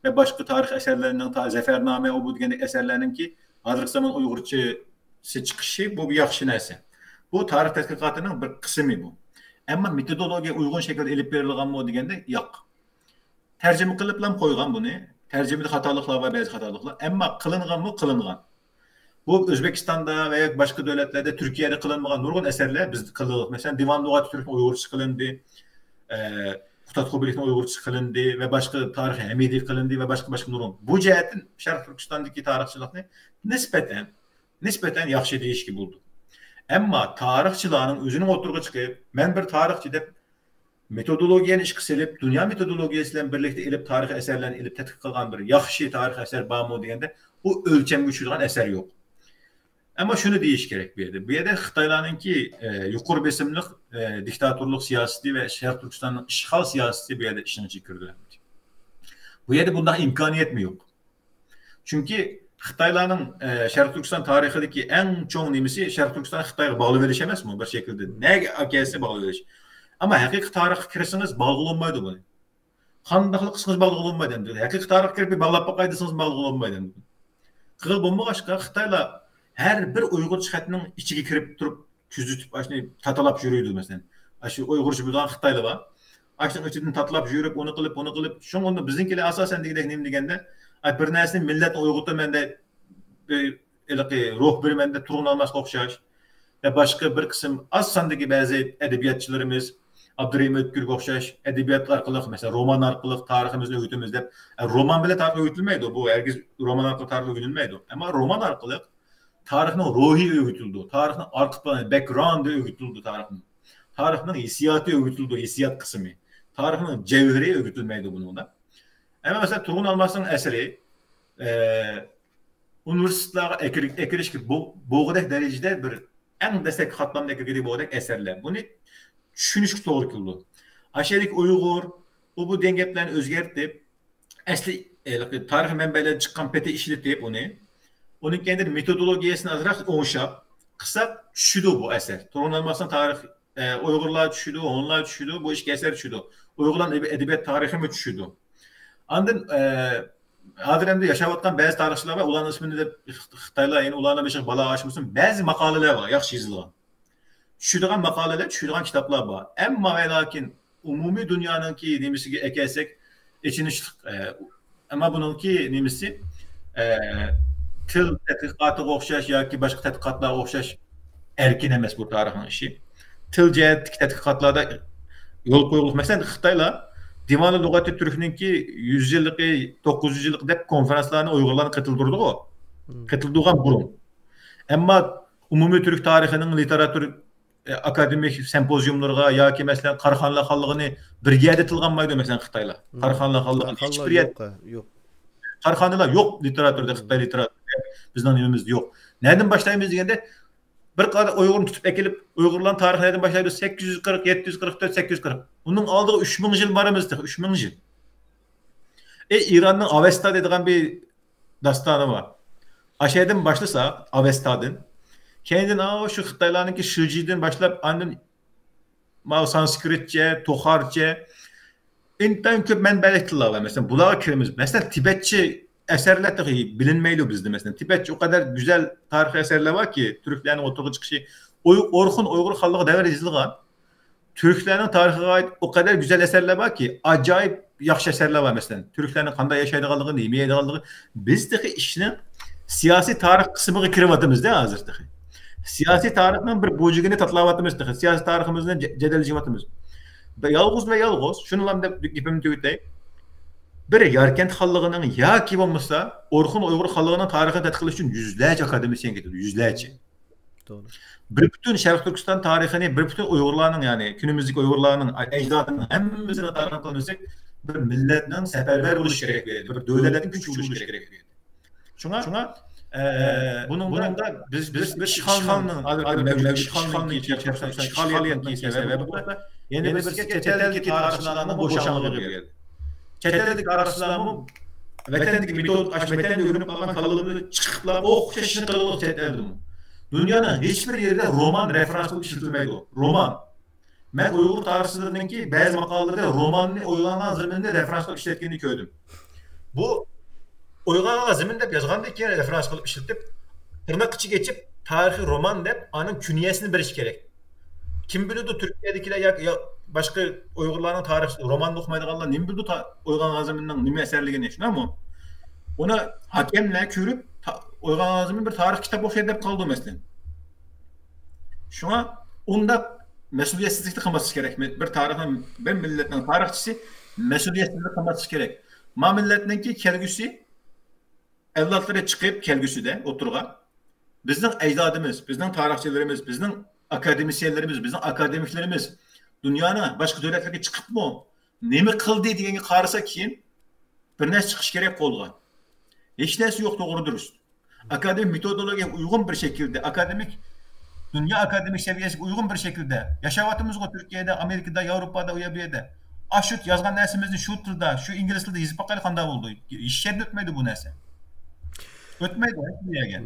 və başqa tarix əsərlərinin Zəfərnamə o bu degan əsərlərininki hazırki zaman Uyğurçası çıxışı bu bir yaxşı nəsə. Bu tarix tədqiqatının bir qismi bu. Amma metodologiya uyğun şəkildə elib verilganmı o degəndə yox. Tərcümə qılıblam qoyğan bunu. Tərcümədə xatalıqlar var, bəzi xatalıqlar. Amma qılınğanmı? Qılınğan. Bu Özbekistan'da veya başka devletlerde, Türkiye'de kılınmayan nurgun eserler biz kıldık. Mesela Divan Lügat Türk'ün Uygurçası kılındı, Kutat Kubilik'in Uygurçası kılındı ve başka tarih Hamidi kılındı ve başka nurgun. Bu cihetin Şərq Türkistan'daki tarihçiliğini nispeten yaxşı değişki buldu. Ama tarihçilerin özünün oturuğa çıkıp, ben bir tarihçi de metodologiyanı işqi selip, dünya metodologiyasıyla birlikte elip tarih eserlerini elip tetkik kılgan bir yaxşı tarih eser bağımı degende bu ölçem güçlüğün eser yok. Ama şunu deyiş gerek bir yerde. Bu yerde Xitaylarınki yuqur besimlik diktatorluk siyaseti ve Şərq Türkistan'ın işgal siyaseti bir yerde işini çekirdiler. Bu yerde bunda imkaniyet mi yok? Çünkü Xitaylarning Şərq Türkistan tarixidagi en çoğun nemisi Şərq Türkistan Xitayga bağlı veriş emas mı bir şekilde? Ne akası bağlı veriş? Ama haqiqiy tarixga kirsiniz bağlı olmaydı bu. Qandaqlı qısınız bağlı olmaydı. Haqiqiy tarixga kirib bağlap baqaydısınız bağlı olmaydı. Qıl bomboqashqa Xitaylar her bir Uyghur xatının içine kirib turib küzütüp aşını tatalap yürüydü mesela. Aşı Uygurca bilgan Xitaylı var. Aşının içinden tatalap yürüp onu qılıp şoňunda bizimkiler asasen degende bir närsini millet Uygurda mende ruh bir mende turun almasqa oxşaş. Ve başka bir kısım az sandaki bazı edebiyatçılarımız Abdurrahim Ötkür'e oxşaş edebiyat arqılıq, mesela roman arqılıq tariximizni öğütümüz dep. Roman bile tarix öğütülmeydi. Bu herkes roman arqılıq tarix öğütülmeydi. Ama roman arqılıq tarixinin ruhi öğütüldü. Tarixinin arka planı, background'ı öğütüldü tarixinin. Tarixinin hissiyatı öğütüldü, hissiyat kısmı. Tarixinin cevheri öğütülmeydi bununla. Ama mesela Turgun Almas'ın eseri üniversitelere ekiriş ki boğudak derecede bir en destek katlamdaki gibi boğudak eserler. Bunu düşünüş doğru kıldı. Aşağıdaki Uygur bu dengeplerini özgertip asli tarih mənbələri çıkan pete işletip onu. Onun kendi metodologiyasını azırak oğuşap kısa düşüdü bu eser. Turgun Almas'ın tarih Uygurlar düşüdü, onlar düşüdü, bu işki eser düşüdü. Uygurların edebiyat tarihi mi düşüdü? Andın Hadiremde yaşavatkan bazı tarihçiler var. Ulanın ismini de Xitaylar yeni ulanına beşik bala açmışsın. Bazı makaleler var, yaxşı yazılgan. Düşüdüğün makaleler, düşüdüğün kitaplar var. Ama ve lakin umumi dünyanın ki nemisi ekelsek içini ama bununki nemisi til tədqiqatı oxşaş ya ki başqa tədqiqatlara oxşaş erkin emas bu tarihin işi. Til cəhətdəki tədqiqatlarda yol qoyulub. Məsələn, Xitaylar Divan-ı Lügat-ı Türk'ünki 100 yıllık, 900 yıllık dep konferanslarına Uygurlarını katıldırdı o. Katıldığın burun. Ama umumi Türk tarihinin literatür akademik sempozyumlarına ya ki mesela Qarxanlı xanlığını bir yerde tılganmaydı mesela Xitaylar. Qarxanlı xanlığını hiçbir yer yok. Qarxanlılar yok literatürde, Xitay literatürde. Bizden elimizde yok. Nereden başlayımız degende bir kadar Uygur'unu tutup ekilip Uygurların tarihi nereden başlaydı? 840, 744, 840. Bunun aldığı 3000 yıl varımızdı. 3000 yıl. İran'ın Avesta dediğin bir dastanı var. Aşağıdan başlasa Avesta'dan kendin şu Xitaylarınki Şıcı'dan başlayıp anın Sanskritçe, Toxarçe intan köp mənbəlik dillər var. Mesela bulağa kirimiz. Mesela Tibetçi eserler de bilinmeyli bizde mesela. Tibetçi o kadar güzel tarih eserler var ki Türklerin oturuğa çıkışı. Orhun Uygur xallığı devir izliğen Türklerin tarihine ait o kadar güzel eserler var ki acayip yaxşı eserler var mesela. Türklerin qanda yaşaydığanlığı, neymi yedığanlığı. Bizdeki işinin siyasi tarih kısmını kirivatımız değil hazırdık. Siyasi tarihin bir bocuğunu tatlavatımızdık. Siyasi tarihimizden cedelcivatımız. Yalğız şunu lan da gipimi tüyütleyip bir Yarkent xalığının ya ki olmasa Orhun Uygur xalığının tarixini tədqiq üçün yüzlerce akademisyen getirdi. Yüzlerce. Doğru. Bir bütün Şərq Türkistan tarixini, bir bütün Uygurlarının yani günümüzdeki Uygurlarının ecdadının hemimizin tarixini tanırsak bir milletin səfərvər oluş gerek verir. Bir dövlətin güç oluş gerek verir. Şuna bunun da biz işğalının işğaliyetki sebebi bu. Yeni bir chet eldeki tarihçilerinin boşanlığı geldi. Chet eldeki tarihçilerinin vatandagi metod vatanda o'rganib qolgan kalıbını chiqiblar o'xshashni qilib chet eldim. Dünyanın hiçbir yerde roman referanslı işletilmeydi. Roman. Ben Uygur tarihçilerinki bazı makalelerinde romanını oylanan zeminde referanslı işlettiğini gördüm. Bu oylanan zeminde yazğanda ki referans kılıp işletip tırnak içi geçip tarihi roman deyip anın künyesini biriş gerek. Kim biliyordu Türkiye'dekiler ya başka Uygurların tarih roman okumaydıganlar ne bildi oylanan zeminden nime eserliğini şuna mı? Ona hakemle körüp oylanan zemin bir tarih kitap okuyup deyip kaldı mesela. Şuna onda mesuliyetsizlikte kalması gerek. Bir tarihin, bir milletin tarihçisi mesuliyetsizlikte kalması gerek. Ma milletinki kelgüsü evlatlara çıkıp kelgüsü de oturga. Bizden ecdadımız, bizden tarihçilerimiz, bizden akademisyenlerimiz, bizden akademiklerimiz dünyanın başka devletlerine çıkıp mı nemi kıldı diyeni karısa ki bir nes çıkış gerek kolga. Hiç nesi yok doğru dürüst. Akademik metodolojiye uygun bir şekilde dünya akademik seviyesi uygun bir şekilde yaşavatımız o Türkiye'de, Amerika'da, Avrupa'da, UAB'de. Aşut yazgan nesimizni şu tilde, şu İngiliz tilde yazıp bakayım kanda oldu. İş yerinde ötmedi bu nesi. Ötmedi o.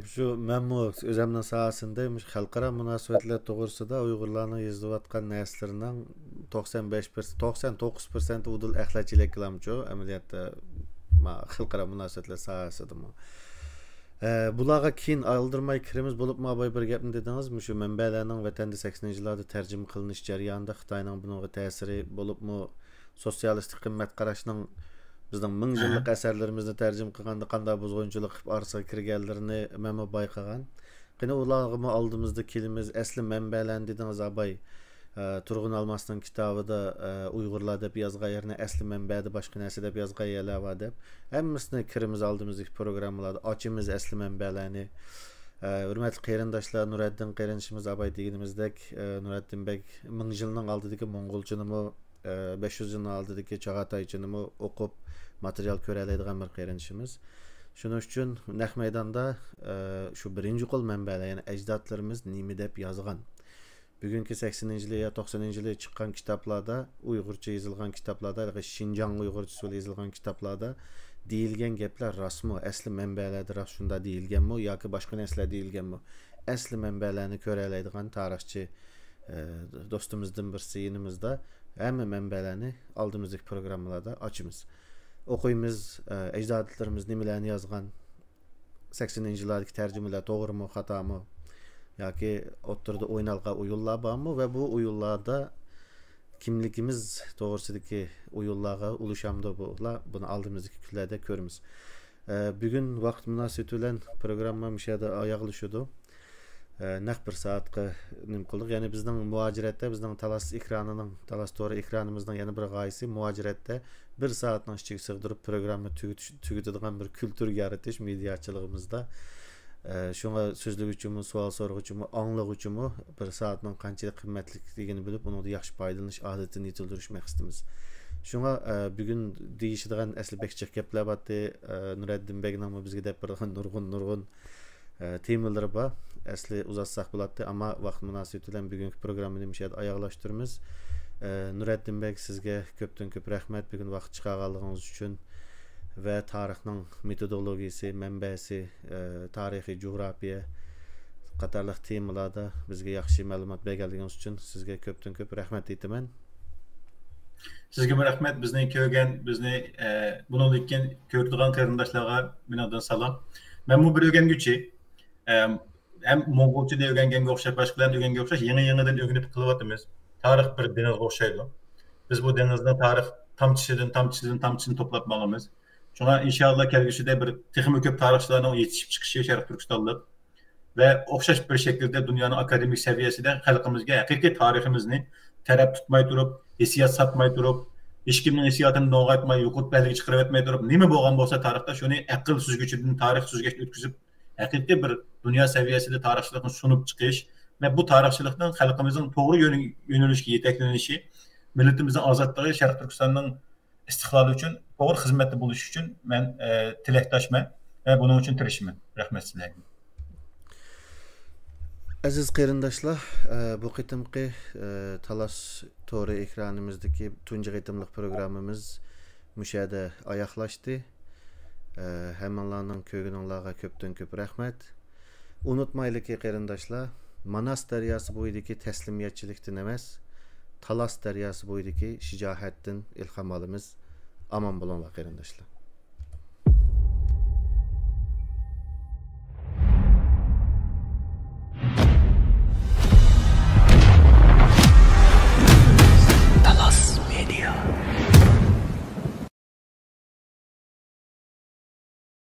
Şu memmu özümden sahasındaymış. Halkara münasebetler doğrusunda Uygurlarning yazıvatkan neslerinden 99% udul ahlakçılık kılamcı. Ameliyatda halkara münasebetler sahasıdır mı? Bularga keyin aldırmay kirimiz bolup mu abay bir gapni dedingizmi? Şu manbalarning vatanda 80-yillarda tarjima qilinish jarayonida Xitoyning bunga ta'siri bolup mu sotsialistik qimmat qarashning bizning 1000 yillik asarlarimizni tarjima qilganda qanday buzg'unchilik qilib arsa kirganlarini men bayqagan. Qani ularga oldimizda kelimiz asli manbalarni dedingiz abay. Turg'un Almasning kitobida Uyg'urlar deb yozgan yerni asli manbada boshqa narsa deb yozgan yerlar deb hammasini kirimiz oldimizdagi programmalarda ochimiz asli manbalarni. Hurmatli qarindoshlar, Nuriddin qarindoshimiz abay deganimizdek Nuriddin bek 1000 yilning oldidagi Mo'ng'ulchini 500 yilning oldidagi Chag'ataychini o'qib material ko'ra oladigan bir qarindoshimiz. Shuning uchun naq maydonda shu birinchi qo'l manbalar, ya'ni ajdodlarimiz nima deb yozgan. Bugünkü 80-yili ya 90-yili çıkan kitaplarda, Uygurca yazılgan kitaplarda, Şinjan Uygurca yazılgan kitaplarda deyilgen gaplar rasmı, asli manbalarda rast şunda deyilgenmi yoki boshqa narsalar deyilgenmi? Asli manbalarni ko'ra oladigan tarixchi do'stimizdan birisi yinimizda hamma manbalarni oldimizdagi programmalarda ochimiz. O'qiymiz, ajdodlarimiz nimalarni yozgan, 80-yillardagi tarjimalar to'g'rimi, xatomi? Yoki o'ttirda o'ynalgan o'yinlar bormi va bu o'yinlarda kimligimiz to'g'risidagi o'yinlarga ulushamda bo'lar. Buni oldimizdagi kunlarda ko'ramiz. Bugun vaqt munosabati bilan programma mishada oyoqlashadi. Naq bir soatga nim qildik. Ya'ni bizning muajiratda, bizning Talas ekranining, Talas to'g'ri ekranimizning yana bir g'oyasi muajiratda 1 soatning ichiga sig'dirib programma tugatadigan bir kultur yaratish mediachiligimizda. Şuna sözlük üçünmü, sual soruq üçünmü, anlıq üçünmü bir saatning qanchalik qimmatligini bilib, uni yaxshi foydalanish odatini yetildirishni maqsadimiz. Şuna bugun deyishadigan asli bekchiq gaplar batdi, Nuriddin begning bizga deb bergan nurg'un temalar bor. Asli uzatsaq bo'ladi, ammo vaqt munosabati bilan bugungi programmani mishad oyoqlashtiramiz. Nuriddin beg sizga ko'pdan ko'p rahmat bugun vaqt chiqarganligingiz uchun. Ve tarixning metodologiyasi, manbasi, tarixiy coğrafiya qatorliq temalarda bizga yaxshi ma'lumot berganligingiz uchun sizga ko'pdan ko'p rahmat aytaman. Sizga rahmat, bizni ko'rgan, bizni buni lekin ko'radigan qarindoshlarga menodan salom. Men bu bir o'rganguvchi, hem Mo'ng'ulcha da o'rganganga o'xshab, boshqalarni o'rganganga o'xshash, yangi-yangidan o'rganib qilyapmiz. Tarix bir dengizga o'xshaydi. Biz bu dengizdan tarix tamchisini to'plab olamiz. Şuna inşallah kelgüsüde bir texnik köp tarihçilerinin yetişip çıkışı Şərq Türkistanlık ve okşaş bir şekilde dünyanın akademik seviyesinde halkımızga hakiki tarihimizni taraf tutmay durup, hissiyat satmay durup, hiç kimnin hissiyatını doğaytmay, yukut belli çıkarıp etmay durup, nimi boğan bolsa tarihte şunu akıl süzgüçüdün tarih süzgeçini ötküzüp, hakiki bir dünya seviyesinde tarihçiliğini sunup çıkış ve bu tarihçilikten halkımızın doğru yönelişki yeteklenişi, milletimizin azadlığı Şərq Türkistan'ın istiqlali üçün, doğru xizmətdə buluş üçün mən tiləkdaşman və bunun üçün tirişiməm. Rəhmət sizlərə. Aziz qarindoshlar, bu qitimqi Talas to'ri ekranimizdagi tunji qitimliq programmamiz mushada oyoqlashdi. Hammalarning ko'ngilinglarga ko'pdan ko'p rahmat. Unutmaylik qarindoshlar, Manas daryosi bo'yidagi taslimiyatchilikdan emas, Talas daryosi bo'yidagi shijoatdan ilhom olamiz. Aman bo'linglar qarindoshlar.